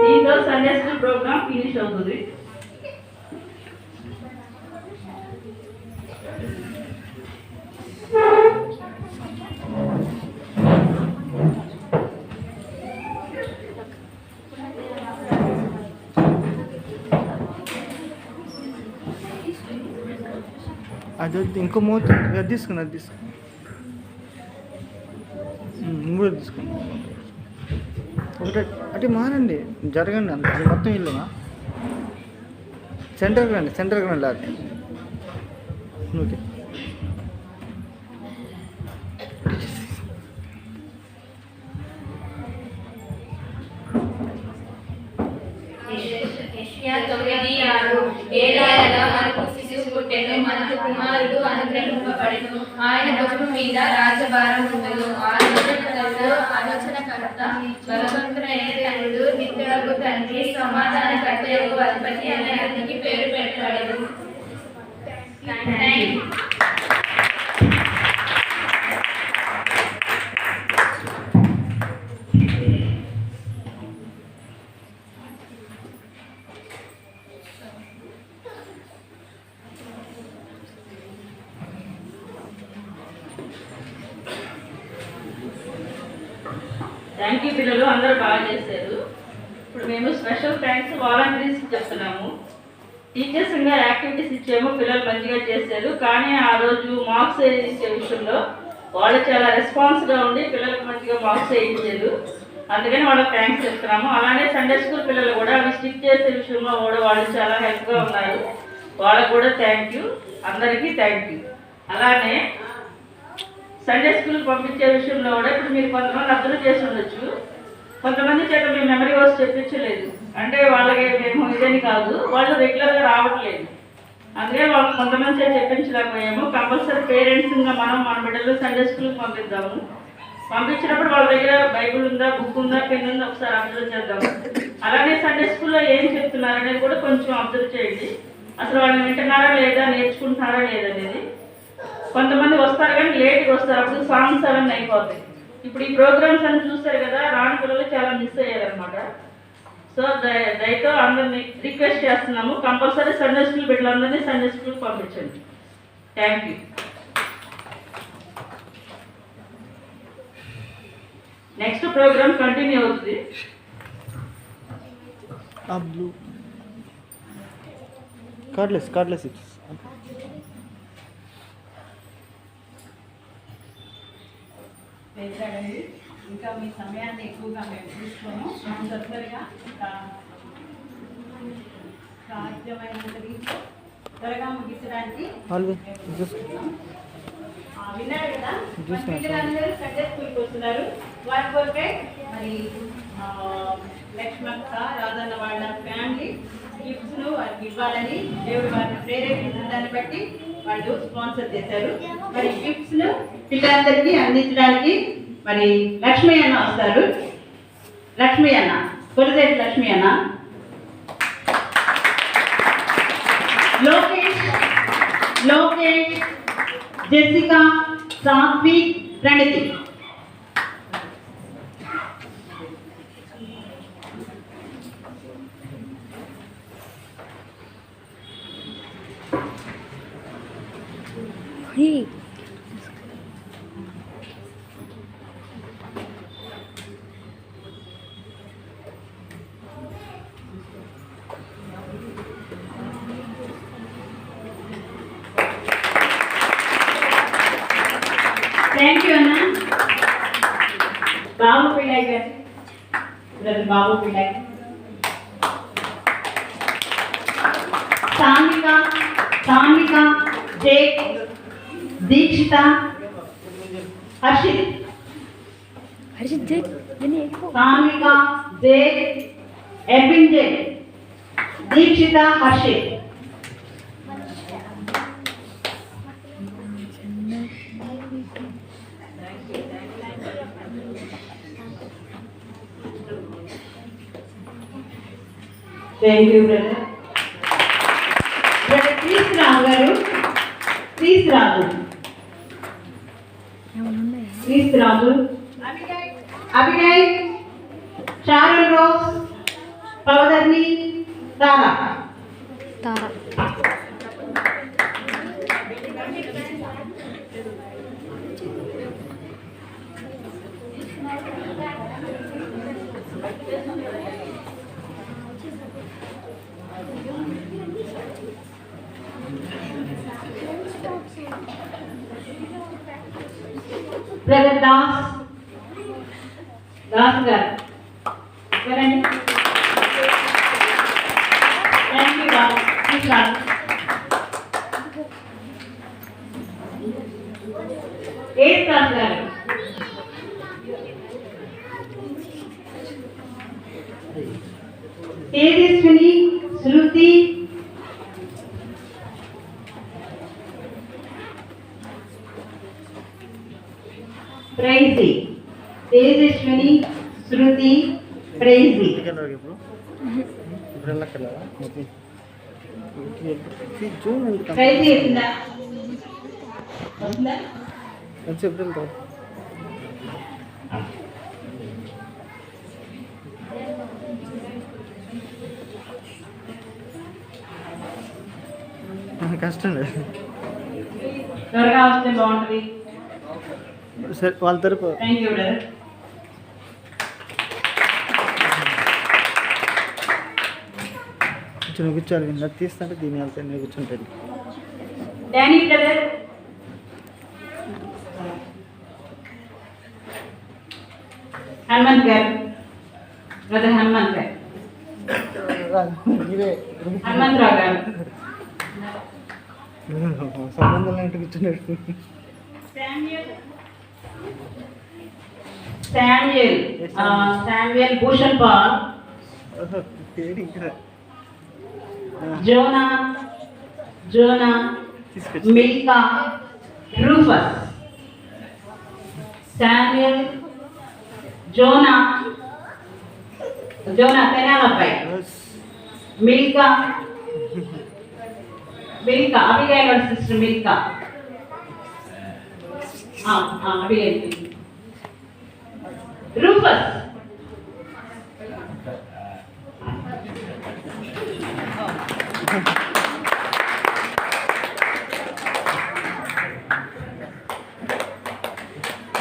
దీంతో సండే స్కూల్ ప్రోగ్రామ్ ఫినిష్ అవుతుంది. అది ఇంకో మూత అది తీసుకుని అది తీసుకుని ఇంకోటి తీసుకుని ఒకటి అటు మారండి జరగండి అంత మొత్తం ఇల్లునా సెంటర్కి రండి లేకపోతే ఓకే. యెషయా 9:6. ఏలాయనగా మనకు శిశువు పుట్టెను, మనకు కుమారుడు అనుగ్రహింపబడెను, ఆయన భుజము మీద రాజభారం ఉండెను. ఆలోచనకర్త, బలవంతుడైన తండ్రి, నిత్యుడగు తండ్రి, సమాధానకర్తయగు అధిపతి అనే అతనికి పేరు పెట్టబడెను. థ్యాంక్ యూ పిల్లలు, అందరూ బాగా చేశారు. ఇప్పుడు మేము స్పెషల్ థ్యాంక్స్ వాలంటీర్స్ చెప్తున్నాము. టీచర్స్గా యాక్టివిటీస్ ఇచ్చాము, పిల్లలు మంచిగా చేశారు. కానీ ఆ రోజు మార్క్స్ ఇచ్చే విషయంలో వాళ్ళు చాలా రెస్పాన్స్గా ఉండి పిల్లలకు మంచిగా మార్క్స్ వేయించారు. అందుకని వాళ్ళకి థ్యాంక్స్ చెప్తున్నాము. అలానే సండే స్కూల్ పిల్లలు కూడా అవి స్టిక్ చేసే విషయంలో కూడా వాళ్ళు చాలా హెల్ప్గా ఉన్నారు. వాళ్ళకు కూడా థ్యాంక్ యూ, అందరికీ థ్యాంక్ యూ. అలానే సండే స్కూల్కి పంపించే విషయంలో కూడా ఇప్పుడు మీరు కొంతమంది అబ్జర్వ్ చేసి ఉండొచ్చు, కొంతమంది చేత మేము మెమరీ వర్స్ చెప్పించలేదు. అంటే వాళ్ళకి మేము ఇదని కాదు, వాళ్ళు రెగ్యులర్గా రావట్లేదు. అందుకే వాళ్ళు కొంతమంది చేత చెప్పించలేకపోయాము. కంపల్సరీ పేరెంట్స్గా మనం మన బిడ్డలు సండే స్కూల్కి పంపిద్దాము. పంపించినప్పుడు వాళ్ళ దగ్గర బైబుల్ ఉందా, బుక్ ఉందా, పెన్ ఉందా ఒకసారి అబ్జర్వ్ చేద్దాము. అలానే సండే స్కూల్లో ఏం చెప్తున్నారు అనేది కూడా కొంచెం అబ్జర్వ్ చేయండి. అసలు వాళ్ళు వింటున్నారా లేదా, నేర్చుకుంటున్నారా లేదనేది. కొంతమంది వస్తారు కానీ లేట్గా వస్తారు, అప్పుడు సాంగ్స్ అవన్నీ అయిపోతాయి. ఇప్పుడు ఈ ప్రోగ్రామ్స్ అన్ని చూస్తారు కదా, రాని పిల్లలు చాలా మిస్ అయ్యారనమాట. సో దయతో అందరినీ రిక్వెస్ట్ చేస్తున్నాము, కంపల్సరీ సండే స్కూల్ బిడ్డలందరినీ సండే స్కూల్కి పంపించండి. Thank you. Next programme continue అవుతుంది. కార్డ్లెస్ ఇంకా మీ సమయాన్ని ఎక్కువగా మేము తీసుకోము. తొందరగా సాధ్యమైనంత రీతిలో త్వరగా ముగించడానికి విన్నారు కదా. పిల్లలందరూ సండే స్కూల్కి వస్తున్నారు. వారి కొరకే మరి నెక్స్ట్ లక్ష్మక్క రాజన్న వాళ్ళ ఫ్యామిలీ గిఫ్ట్స్ను వారికి ఇవ్వాలని దేవుడు వారిని ప్రేరేపించిన దాన్ని బట్టి వాళ్ళు స్పాన్సర్ చేశారు. మరి గిఫ్ట్స్ను పిల్లలందరికీ అందించడానికి మరి లక్ష్మీ అన్న వస్తారు. లక్ష్మీ అన్న, కొలిదేటి లక్ష్మీ అన్న, Lokesh, Jessica, Satvik, Pranathi. Thank you అన్న. Babu Pillaiah garu, brother Babu Pillaiah, Sanvika, Jake, Deekshitha, Harshit. Sanvika, Jake, Erwin, Jake, Deekshitha, Harshit. Thank you brother. Brother Kreesturaju garu, Kreesturaju, Abhinay, Sharon Rose, Pavadarni, Tara. Brother Das garu, thank you Das. Das గారు, తేజస్విని, శృతి, ప్రైజీ. తేజస్విని, శృతి, ప్రైజీ. ప్రైజీ వేసిందా? కష్టం త్వరగా వస్తే బాగుంటుంది. సరే వాళ్ళ తరపు. Thank you brother. కూర్చొని కూర్చోవాలి, నాకు తీస్తుంటే దీని వెళ్తే నేను కూర్చుంటాను. డానీ బ్రదర్, హనుమంత్ గారు, బ్రదర్ హనుమంత్ గారు, హనుమంతరావు గారు, సంబంధం ఏంటి కూర్చున్నాడు. Samuel Bhushan Paul, Jonah, Milka, Rufus. Samuel, Jonah తెనాలపై, మిల్కా, అభిగాయల్ వాళ్ళ sister Milka, Abigail, Rufus.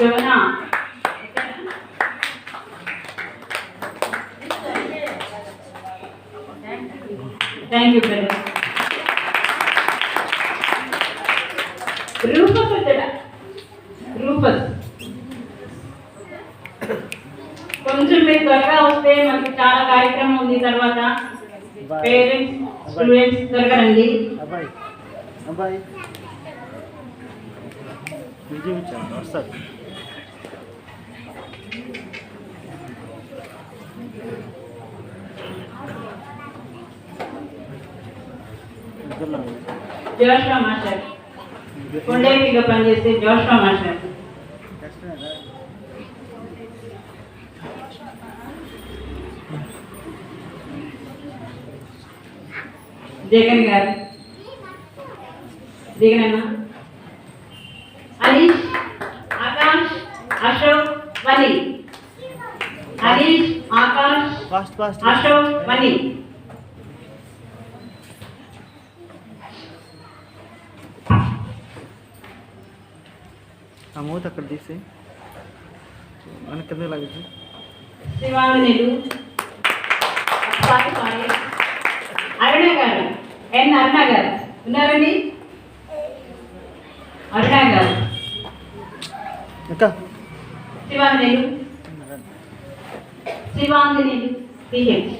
Jonah, thank you brother. Rufus వచ్చాడా? రూపస్ కొంచెం మీరు త్వరగా వస్తే మనకి చాలా కార్యక్రమం ఉంది. తర్వాత పేరెంట్స్, స్టూడెంట్స్ త్వరగా రండి. అబ్బాయి విజయ్ వచ్చాను వస్తారు. జోష్వా మాస్టర్ కొండేపిలో పనిచేసే జోష్వా మాస్టర్ జగన్ గారు జగన్ అన్న హరీష్ ఆకాష్ అశోక్ వని హరీష్ ఆకాష్ అశోక్ వని ఆ మూత అక్కడ తీసి మన కింద లాగించి శివాంజనేయులు అరుణ గారు ఎన్ అరుణ గారు ఉన్నారండి అరుణ గారు ఇంకా Sivanjaneyulu CH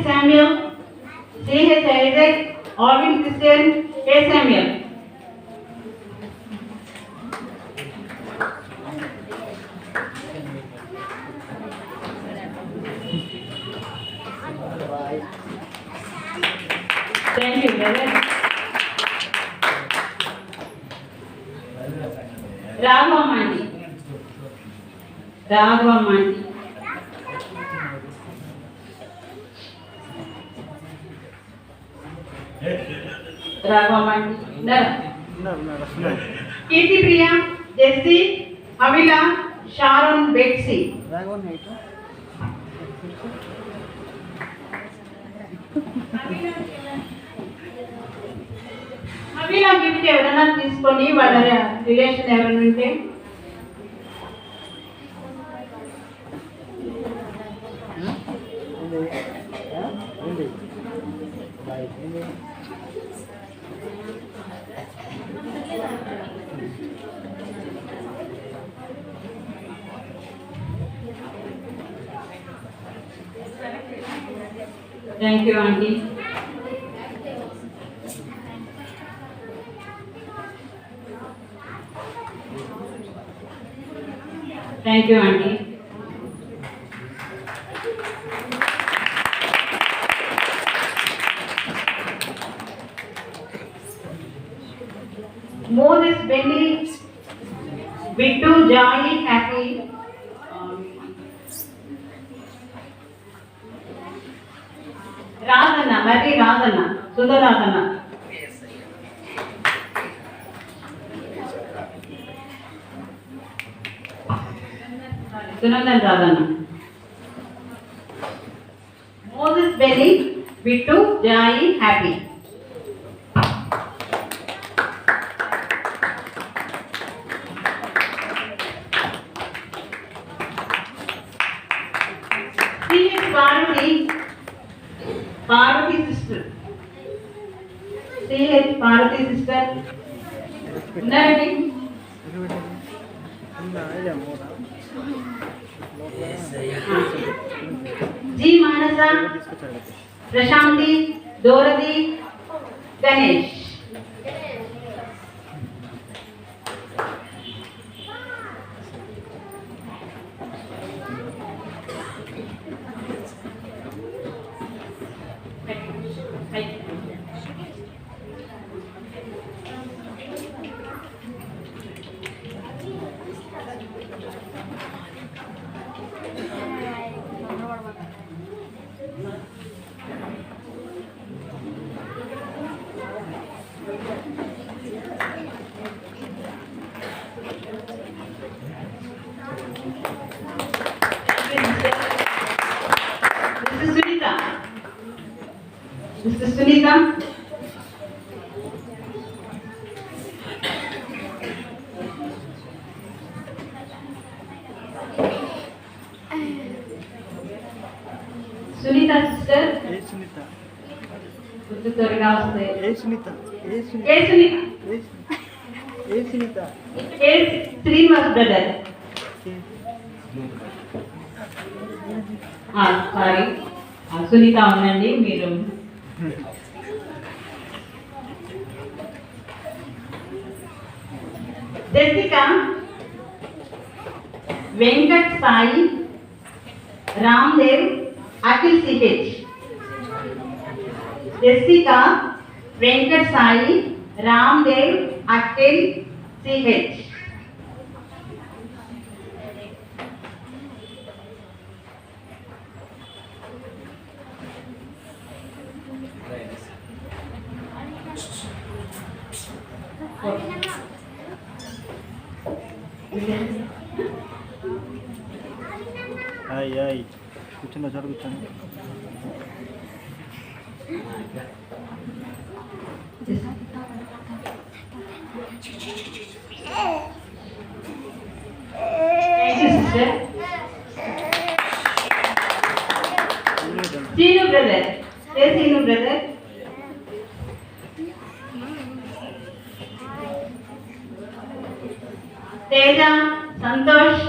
Samuel CH Isaac Arvin Christian A Samuel Thank you, brother. Raghavamandi. Raghavamandi. Raghavamandi. Kirti Priya, Jessie, Avila, Sharon, Betsy. Avila gift ఎవరైనా తీసుకొని వాళ్ళ రిలేషన్ ఎవరైనా ఉంటే thank you aunty Thank you, Auntie. Moses, Benny, Bittu, Joy, Happy. Radhana, Mary Radhana, Sudha Radhana. Sunandan Radhana. Moses, Benny, Bittu, Joy, Happy. C.H. Parvati sister. C.H. Parvati sister. Nani? G. Manasa, Prashanti, Doradi, Ganesh. Mr. Sunita. Sunita sister. Hey Sunita. Kuntu త్వరగా వస్తాయి. Hey Sunita. Hey Sunita. Hey Sunita. Hey Sunita. Hey Srinivas brother. Sorry Sunita ఉందండి మీరు Jessica Venkat Sai Ramdev Akhil CH Jessica, Venkat Sai, Ramdev, Akhil, CH. Hi కూర్చున్నా sir కూర్చోండి. Sinu brother. Yes, Sinu brother. Teja, Santosh,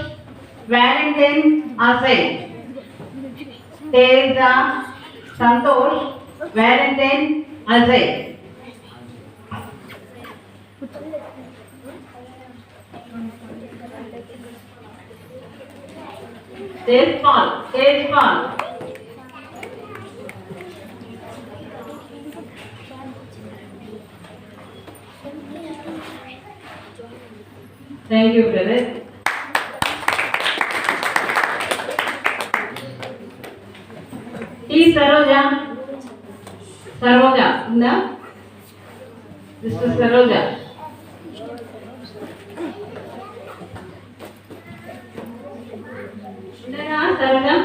Valentine, Asay. Teja, Santosh, Valentine, Asay. Tejpal. Thank you, brother. T. Saroja. No? This is Saroja. Saroja.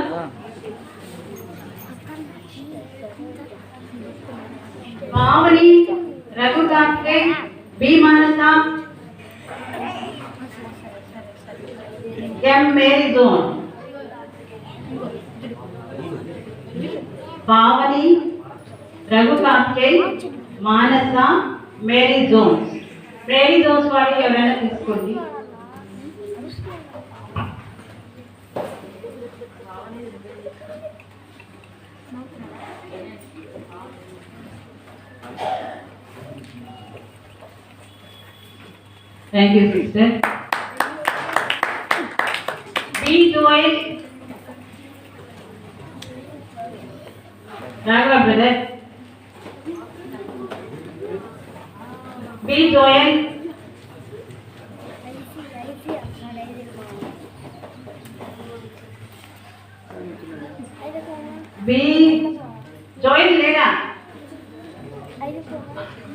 Pavani, Raghu Karthik, B. Manasa, M. Mary Zone. Pavani, Raghu Karthik, Manasa, Mary Zone. Mary Zones వాడి ఎవరైనా తీసుకోండి. Thank you, sister. B. Joel. Raghav, brother. B. Joel. B. Joel Leda.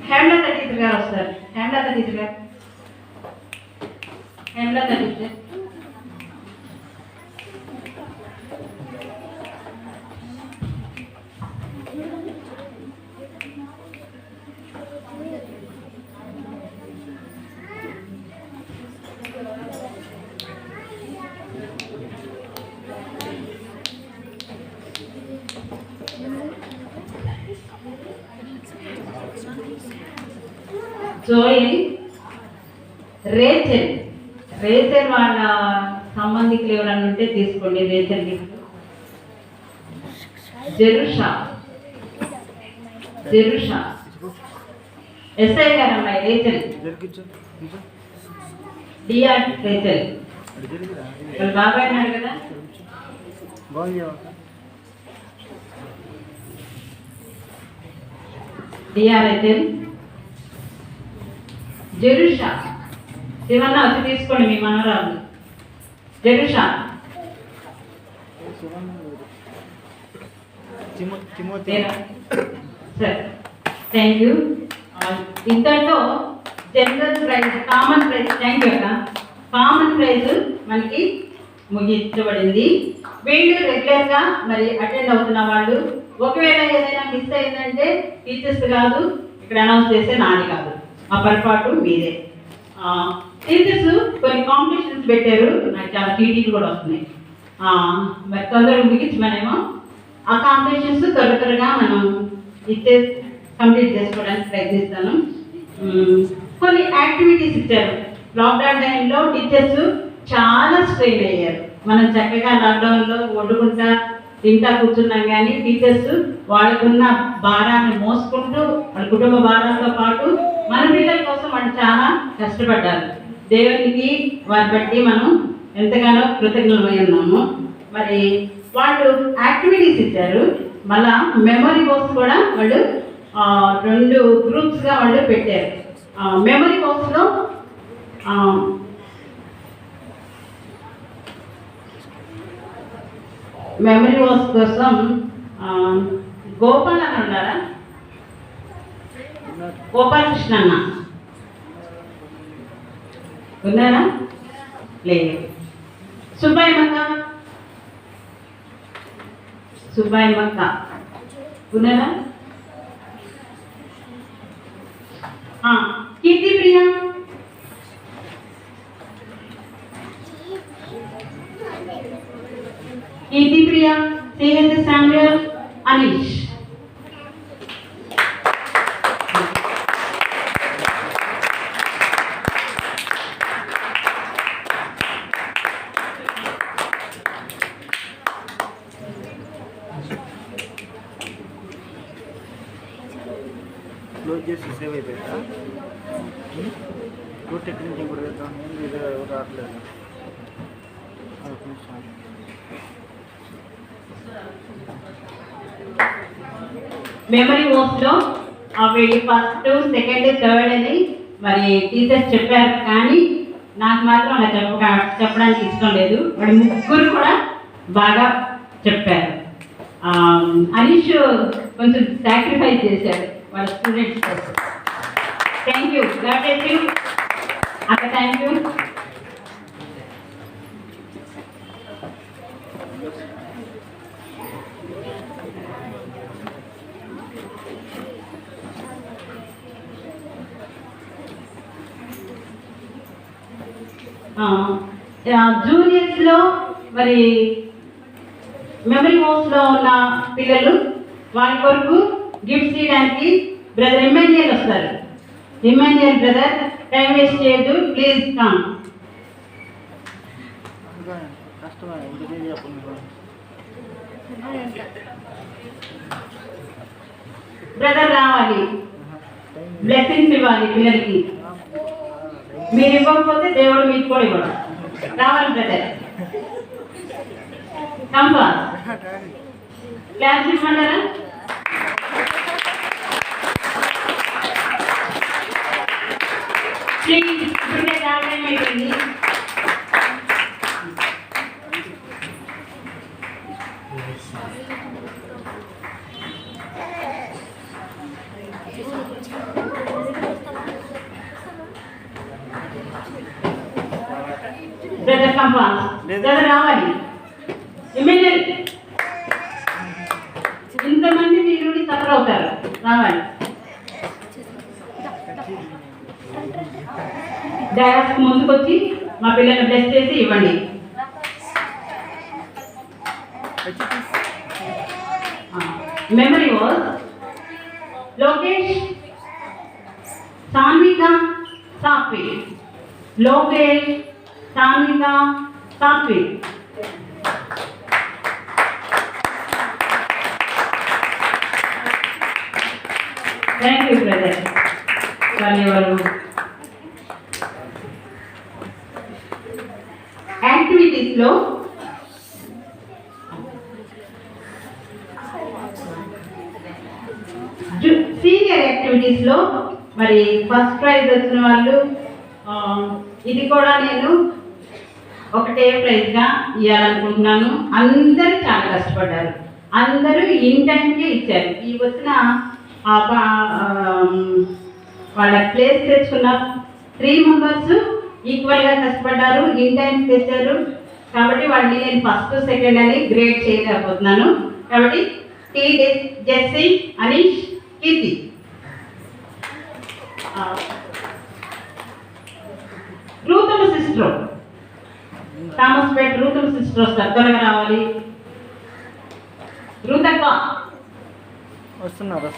Hemlata teacher garu sir. Hemlata teacher. Joel, Rachel వాళ్ళ సంబంధికులు ఎవరైనా ఉంటే తీసుకోండి. Rachel జెరుషా SI గారు అమ్మాయి Rachel DR Rachel వాళ్ళ బాబాయ్ అన్నారు కదా. డిఆర్ రేచల్ జెరుషా శివన్న వచ్చి తీసుకోండి మీ మనవరాలు జెరుషా. సరే థ్యాంక్ యూ. ఇంతటితో general prize common prize thank you అక్క కామన్ ప్రైజ్ మనకి ముగించబడింది. వీళ్ళు రెగ్యులర్గా మరి అటెండ్ అవుతున్న వాళ్ళు ఒకవేళ ఏదైనా మిస్ అయిందంటే టీచర్స్ కాదు ఇక్కడ అనౌన్స్ చేస్తే నాది కాదు, ఆ పొరపాటు మీదే. టీచర్స్ కొన్ని కాంపిటీషన్స్ పెట్టారు, నాకు చాలా టీటీలు కూడా వస్తున్నాయి. మరి తొందరగా ముగించి మనమేమో ఆ కాంపిటీషన్స్ త్వరగా మనం కంప్లీట్ చేసుకోవడానికి ప్రయత్నిస్తాను. కొన్ని యాక్టివిటీస్ ఇచ్చారు. లాక్డౌన్ టైంలో టీచర్స్ చాలా స్ట్రెయిన్ అయ్యారు. మనం చక్కగా లాక్డౌన్లో వండుకుంటా తింటా కూర్చున్నాం, కానీ టీచర్స్ వాళ్ళకున్న భారాన్ని మోసుకుంటూ వాళ్ళ కుటుంబ భారంతో పాటు మన పిల్లల కోసం వాళ్ళు చాలా కష్టపడ్డారు. దేవునికి వారి బట్టి మనం ఎంతగానో కృతజ్ఞులమై ఉన్నాము. మరి వాళ్ళు యాక్టివిటీస్ ఇచ్చారు, మళ్ళా మెమరీ కోసం కూడా వాళ్ళు రెండు గ్రూప్స్గా వాళ్ళు పెట్టారు. మెమరీ బాక్స్లో మెమరీ బాక్స్ కోసం గోపాల్ అని ఉన్నారా? గోపాలకృష్ణ అన్న ఉన్నారా? లేదు. సుబ్బాయమ్మక్క ఉన్నారా? Keerthipriya CH Samuel Anish. Close చేసి సేవ్ అయిపోయిందా? టూర్ టెక్నిక్ ఇప్పుడు వేద్దాం. ఇది రావట్లేదు. మెమరీ వర్క్స్లో వీళ్ళు ఫస్ట్, సెకండ్, థర్డ్ అని మరి టీచర్స్ చెప్పారు, కానీ నాకు మాత్రం అలా చెప్పడానికి ఇష్టం లేదు. వాడి ముగ్గురు కూడా బాగా చెప్పారు. అనీష్ కొంచెం సాక్రిఫైస్ చేశాడు వాళ్ళ స్టూడెంట్స్ కోసం. Thank you. God bless you అక్క. Thank you. జూనియర్స్లో మరి మెమరీ హోమ్స్లో ఉన్న పిల్లలు వారి కొరకు గిఫ్ట్స్ ఇవ్వడానికి బ్రదర్ ఇమాన్యుయల్ వస్తారు. ఇమాన్యుయల్ బ్రదర్, టైం వేస్ట్ చేయొద్దు, ప్లీజ్ కమ్. బ్రదర్ రావాలి, బ్లెస్సింగ్స్ ఇవ్వాలి పిల్లలకి. మీరు ఇవ్వకపోతే దేవుడు మీకు కూడా ఇవ్వడం. రావాలి బ్రదర్. కంపా క్లాస్ ఇవ్వమంటారా? ప్లీజ్, ఇప్పుడే టైం అయిపోయింది. బ్రదర్ కంపా, బ్రదర్ రావాలి. ఎమ్మెల్యే ఇంతమంది మీ నుండి సఫర్ అవుతారు, రావాలి. డయాస్ ముందుకొచ్చి మా పిల్లల్ని బ్లెస్ చేసి ఇవ్వండి. Memory was Lokesh, Sanvika, Saatvi. Lokesh, Sanvika, Saatvi. Thank you brother. ధన్యవాదాలు. యాక్టివిటీస్లో సీనియర్ యాక్టివిటీస్లో మరి ఫస్ట్ ప్రైజ్ వచ్చిన వాళ్ళు, ఇది కూడా నేను ఒకటే ప్రైజ్గా ఇవ్వాలనుకుంటున్నాను. అందరూ చాలా కష్టపడ్డారు, అందరూ ఇన్ టైంకే ఇచ్చారు. ఈ వచ్చిన వాళ్ళ ప్లేస్ తెచ్చుకున్న 3 మెంబర్స్ ఈక్వల్గా కష్టపడ్డారు, ఇన్ టైం తెచ్చారు. కాబట్టి వాళ్ళని నేను ఫస్ట్, సెకండ్ అని గ్రేడ్ చేయలేకపోతున్నాను. కాబట్టి టీ జెస్సీ, అనీష్, కీర్తి. రూతమ్మ సిస్టర్, థామస్ పేట్ రూతమ్మ సిస్టర్ వస్తారు, త్వరగా రావాలి. రూతక్క వస్తున్నారు.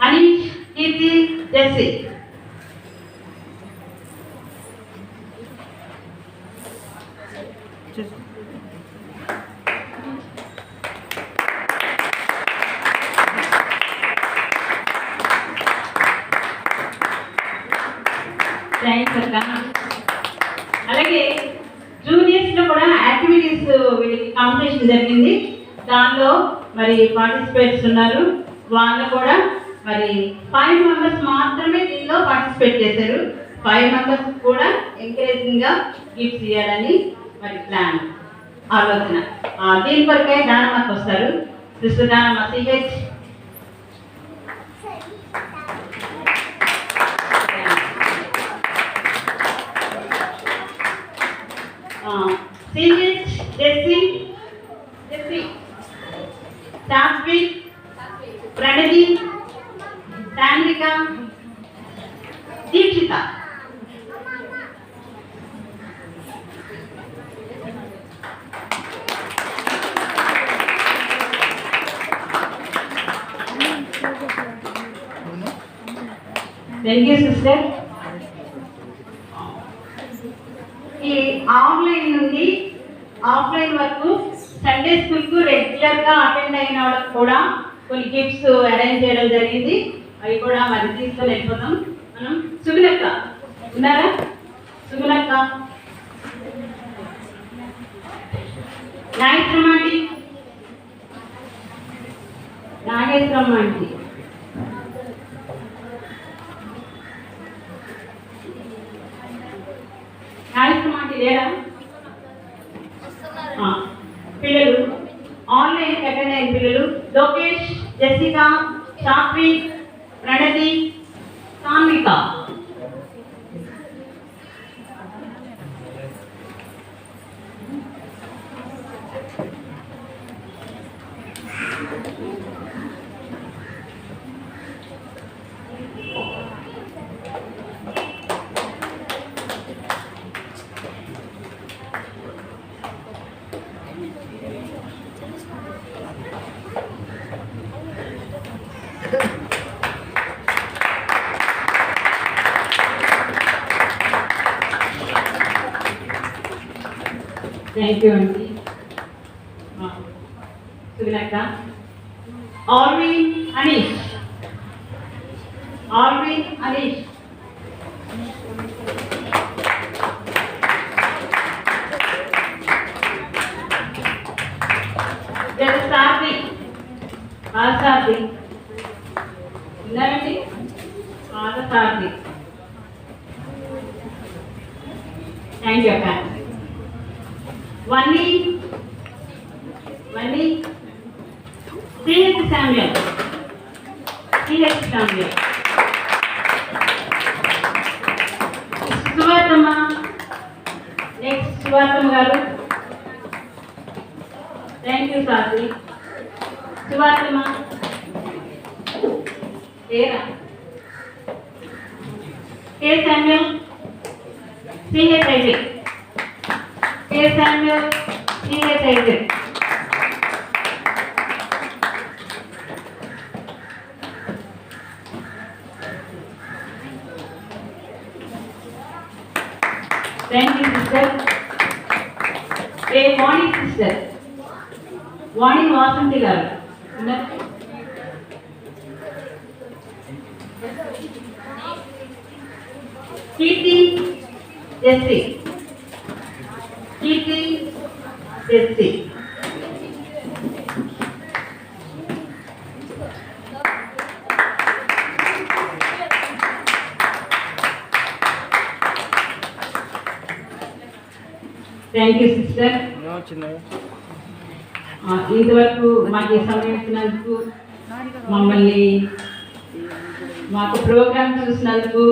అనీష్, కీర్తి, జెస్సీ. థ్యాంక్స్ అక్క. అలాగే జూనియర్స్లో కూడా యాక్టివిటీస్ వీళ్ళకి కాంపిటీషన్ జరిగింది. దానిలో మరి పార్టిసిపేట్స్ ఉన్నారు. వాళ్ళు కూడా మరి 5 మెంబర్స్ మాత్రమే దీనిలో పార్టిసిపేట్ చేశారు. 5 మెంబర్స్ కూడా ఎంకరేజింగ్గా గిఫ్ట్స్ ఇవ్వాలని మరి ప్లాన్ ఆలోచన. దీని కొరకే దానమ్మకి వస్తారు. Sister Danamma CH. CH Jessie Satvik Pranathi Sandrika Deekshitha. Thank you sister. ఈ ఆన్లైన్ నుండి ఆఫ్లైన్ వరకు సండే స్కూల్కు రెగ్యులర్గా అటెండ్ అయిన వాళ్ళకి కూడా కొన్ని గిఫ్ట్స్ అరేంజ్ చేయడం జరిగింది. అవి కూడా మరి తీసుకొని వెళ్ళిపోతాం మనం. సుగుణక్క ఉన్నారా? సుగుణక్క, Nageswaramma aunty, Nageswaramma aunty, Nageswaramma aunty లేరా? పిల్లలు ఆన్లైన్ అటెండ్ అయిన పిల్లలు Lokesh, Jessica, Satvik, Pranathi, Sanvika. Thank you అండి. సుగుణక్క. ఆల్విన్ అనీష్, ఆల్విన్ అనీష్, సారథి, సారథి ఉన్నారండి? సారథి. థ్యాంక్ యూ అక్క. Vanni CH Samuel, CH Samuel. Suvarthamma, next Suvarthamma garu. Thank you Sarathi. Suvarthamma లేరా? K Samuel, CH IJ, K Samuel, CH IJ. Thank you sister. A Vani sister, Vani Vasanthi garu. Keerthi, Jessie, Keerthi, Jessie. Thank you sister. ఇంతవరకు మాకు సమయం ఇచ్చినందుకు, మమ్మల్ని మాకు ప్రోగ్రామ్ చూసినందుకు,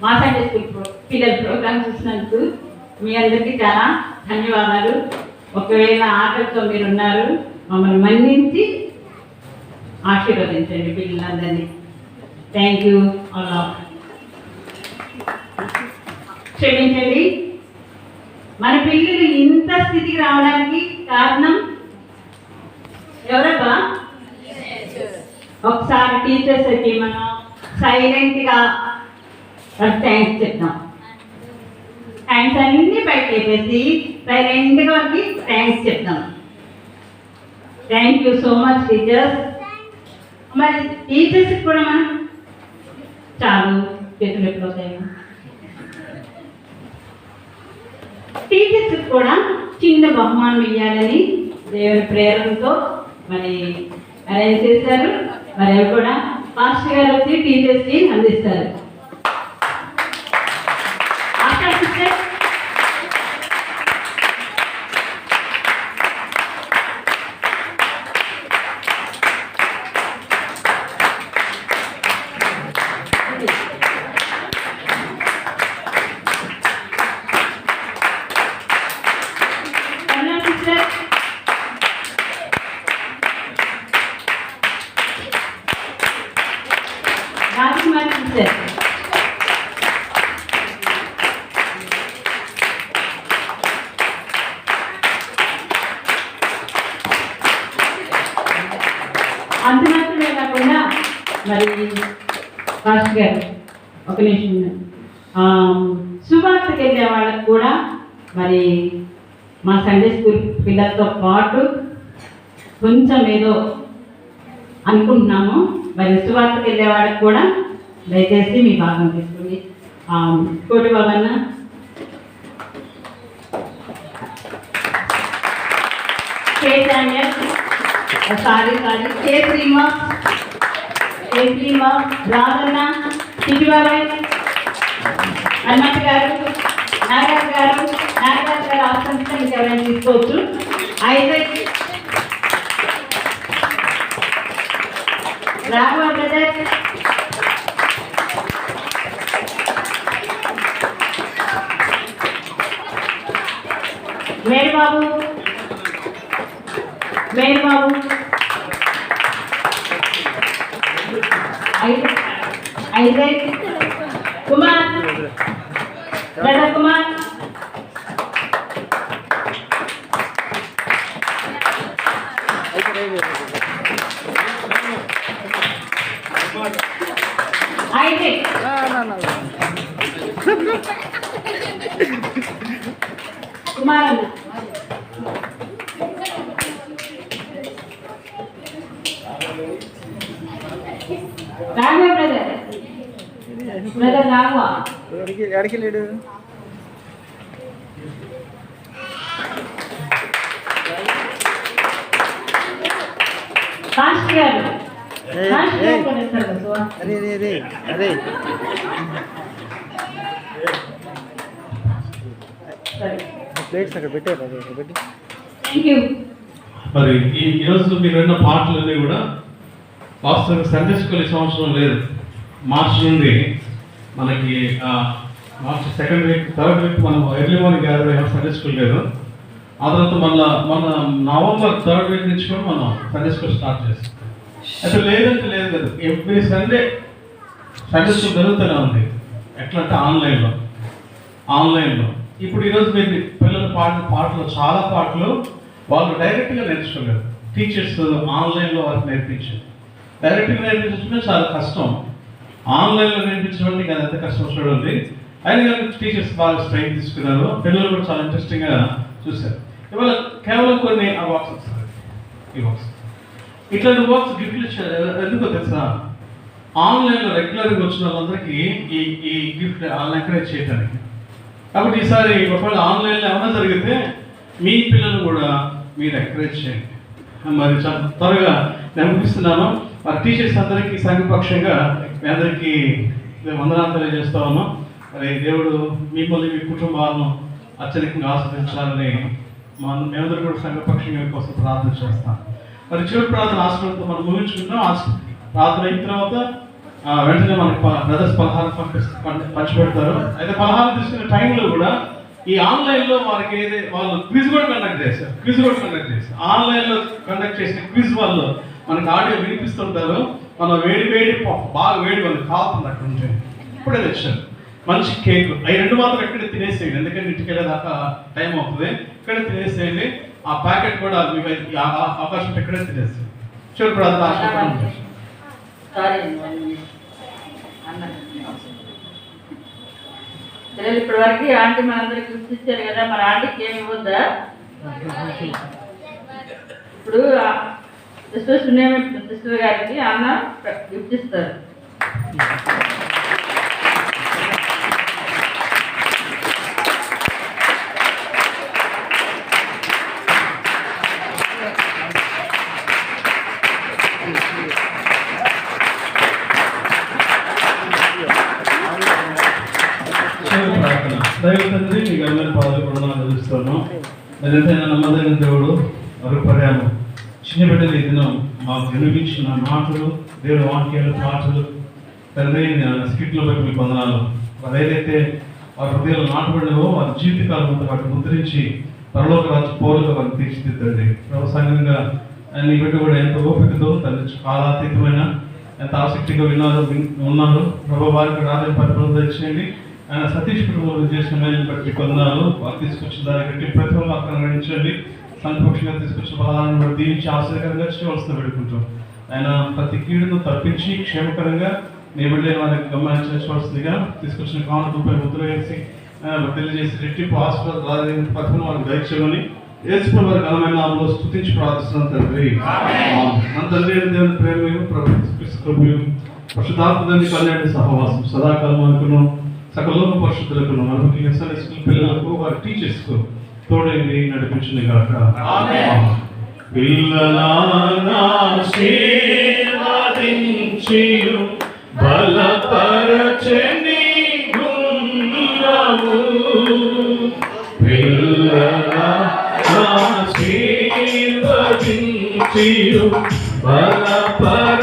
మా సండే స్కూల్ పిల్లల ప్రోగ్రామ్ చూసినందుకు మీ అందరికీ చాలా ధన్యవాదాలు. ఒకవేళ ఆకలితో మీరు ఉన్నారు, మమ్మల్ని మన్నించి ఆశీర్వదించండి పిల్లలందరినీ. Thank you all. క్షమించండి, మన పిల్లలు ఇంత స్థితికి రావడానికి కారణం ఎవరబ్బా? ఒకసారి టీచర్స్కి మనం సైలెంట్గా థ్యాంక్స్ చెప్తాం. థ్యాంక్స్ అన్నీ బయట వేసి సైలెంట్గా వాళ్ళకి థ్యాంక్స్ చెప్తాం. Thank you so much teachers. మరి టీచర్స్కి కూడా మనం చాలు చేతులు ఎప్పుడు టీచర్స్కి కూడా చిన్న బహుమానం ఇవ్వాలని దేవుని ప్రేరణతో మరి అరేంజ్ చేశారు. మరి అవి కూడా పాస్టర్ గారు వచ్చి టీచర్స్కి అందిస్తారు. ఆశా సిస్టర్ రాజకుమారి సిస్టర్ అంత మాత్రమే కాకుండా మరి పాస్టర్ గారు ఒక నిమిషం సువార్తకి వెళ్ళే వాళ్ళకు కూడా మరి మా సండే స్కూల్ పిల్లలతో పాటు కొంచెం ఏదో అనుకుంటున్నాము. మరి సువార్తకి వెళ్ళే వాళ్ళకి కూడా దయచేసి మీ భాగం తీసుకోండి. కోటి బాబన్న సారీ కేసీమా రాజన్న చిటిబాబాయ్ హనుమంత్ గారు నాగరాజు గారు ఆసంతా మీకు ఎవరైనా తీసుకోవచ్చు. Isaac Raghava brother Merubabu Isaac Kumar brother Kumar Isaac Kumar Raghava brother Raghava ఎక్కడికి లేడు. పాస్టర్ గారు అరే అరే అరే ప్లేట్స్ అక్కడ పెట్టారు. అదే పెట్టి థ్యాంక్ యూ. మరి ఈరోజు మీరు విన్న పాటలన్నీ కూడా వాస్తవంగా సండే స్కూల్ ఈ సంవత్సరం లేదు. మార్చి నుండి మనకి మార్చి సెకండ్ వీక్ థర్డ్ వీక్ మనం ఎర్లీ మార్నింగ్ గ్యాదర్ అయ్యాం. సండే స్కూల్ లేదు. ఆ తర్వాత మన నవంబర్ థర్డ్ వీక్ నుంచి కూడా మనం సండే స్కూల్ స్టార్ట్ చేస్తాం. అయితే లేదంటే లేదు కదా, ఎవ్రీ సండే సండే స్కూల్ జరుగుతూనే ఉంది. ఎట్లా అంటే ఆన్లైన్లో ఇప్పుడు ఈరోజు మీరు పిల్లలు పాడిన పాటలు చాలా పాటలు వాళ్ళు డైరెక్ట్గా నేర్చుకోలేదు. టీచర్స్ ఆన్లైన్లో వాళ్ళకి నేర్పించారు. డైరెక్ట్గా నేర్పించడమే చాలా కష్టం. ఆన్లైన్లో నేర్పించడం కదా ఎంత కష్టం చూడండి. అయినా కానీ టీచర్స్ బాగా స్ట్రైన్ తీసుకున్నారు. పిల్లలు కూడా చాలా ఇంట్రెస్టింగ్గా చూశారు. ఇవాళ కేవలం కొన్ని ఆ బాక్స్ వస్తారు. ఈ బాక్స్ ఇట్లాంటి బాక్స్ గిఫ్ట్లు ఇచ్చారు. ఎందుకో తెలుసా, ఆన్లైన్లో రెగ్యులర్గా వచ్చిన వాళ్ళందరికీ ఈ గిఫ్ట్ వాళ్ళని ఎంకరేజ్ చేయడానికి. కాబట్టి ఈసారి ఒకవేళ ఆన్లైన్లో ఏమైనా జరిగితే మీ పిల్లలు కూడా మీరు ఎంకరేజ్ చేయండి. మరి చాలా త్వరగా నెంపిస్తున్నాను. మరి టీచర్స్ అందరికీ సంఘపక్షంగా మీ అందరికీ వందనాలు తెలియజేస్తా ఉన్నాం. మరి దేవుడు మిమ్మల్ని మీ కుటుంబాలను అత్యధికంగా ఆస్వాదించాలని మేమందరూ కూడా సంఘపక్షంగా కోసం ప్రార్థన చేస్తాం. మరి చివరి ప్రార్థన ఆశ్రమంతో మనం ముగించుకుంటాం. ప్రార్థన అయిన తర్వాత వెంటనే మనకి బ్రదర్స్ పలహారం పంచిపెడతారు. అయితే పలహారం తీసుకునే టైంలో కూడా ఈ ఆన్లైన్లో మనకి వాళ్ళు క్విజ్ కూడా కండక్ట్ చేస్తారు. ఆన్లైన్లో కండక్ట్ చేసిన క్విజ్ వాళ్ళు మనకి ఆడియో వినిపిస్తుంటారు. మనం వేడి బాగా వేడి వాళ్ళకి కావుతుంది అక్కడ ఉంటే. ఇప్పుడే తెచ్చారు మంచి కేక్. అవి రెండు మాత్రం ఎక్కడ తినేసేయండి, ఎందుకంటే ఇంటికి వెళ్ళేదాకా టైం అవుతుంది. ఇక్కడే తినేసేయండి. ఆ ప్యాకెట్ కూడా మీకు అవకాశం ఇక్కడే తినేసేయండి. చివరి ప్రార్థన ఇప్పటి వరకు ఆంటీ మనందరికి గిఫ్ట్ ఇచ్చారు కదా, మరి ఆంటీకి ఏమి ఇవ్వద్దా? ఇప్పుడు సిస్టర్ గారికి అన్న గిఫ్ట్ ఇస్తారు. దైవ తండ్రి మీకు అందరి పాదాలు కూడా అందిస్తున్నాం. మరి ఎంతైనా నమ్మదైన దేవుడు మరొకర్యాము చిన్న బిడ్డలు ఈ దినం మాకు వినిపించిన మాటలు, దేవుడు వాక్యాలు, పాటలు తండ్రి స్కిట్లో బట్టి మీకు వందనాలు. వారు ఏదైతే వారి హృదయాలు నాటబడినవో వారి జీవితకాలం అంతా వాటిని ముద్రించి పరలోక రాజ్య పౌరులుగా వారిని తీర్చిదిద్దండి. వ్యవసాయంగా నీ బిడ్డ కూడా ఎంత ఓపికతో తండ్రి కాలాతీతమైన ఎంత ఆసక్తిగా ఉన్నారు. ప్రభు వారికి రాజ్యం పరిపాలన తెచ్చేయండి. ఆయన సతీష్ కుటుంబంలో చేసిన మేలు బట్టి వందనాలు. వారు తీసుకొచ్చిన దాన్ని బట్టి ప్రతిఫలం అక్కడ గణించండి. సంతపక్షంగా తీసుకొచ్చిన బలాన్ని బట్టి దీవించి ఆశ్చర్యకరంగా చేయవలసిన పెట్టుకుంటాం. ఆయన ప్రతి కీడును తప్పించి క్షేమకరంగా నీ బిడ్డని వారికి గమనించవలసిందిగా తీసుకొచ్చిన కానుక ముద్ర వేసి తెలియజేసి రెట్టింపు ఆశీర్వాదాలు ప్రతిఫలం వారికి దయచేయమని యేసుప్రభు వారి ఘనమైన నామములో స్తుతించి ప్రార్థిస్తున్నాం తండ్రి. మన తండ్రి దేవుని ప్రేమయు ప్రభువు పరిశుద్ధాత్మని కళ్యాణ సహవాసం సదాకాలం అనుకున్నాం. సకలోక పరిశుద్ధులకు మనకి ఎస్ఎల్ఎస్ పిల్లలకు వారి టీచర్స్కు తోడైంది నడిపించింది కాక. పిల్లలాశీర్వదించి బలపరచని గుణము పిల్లలాశీర్వదించి బలపర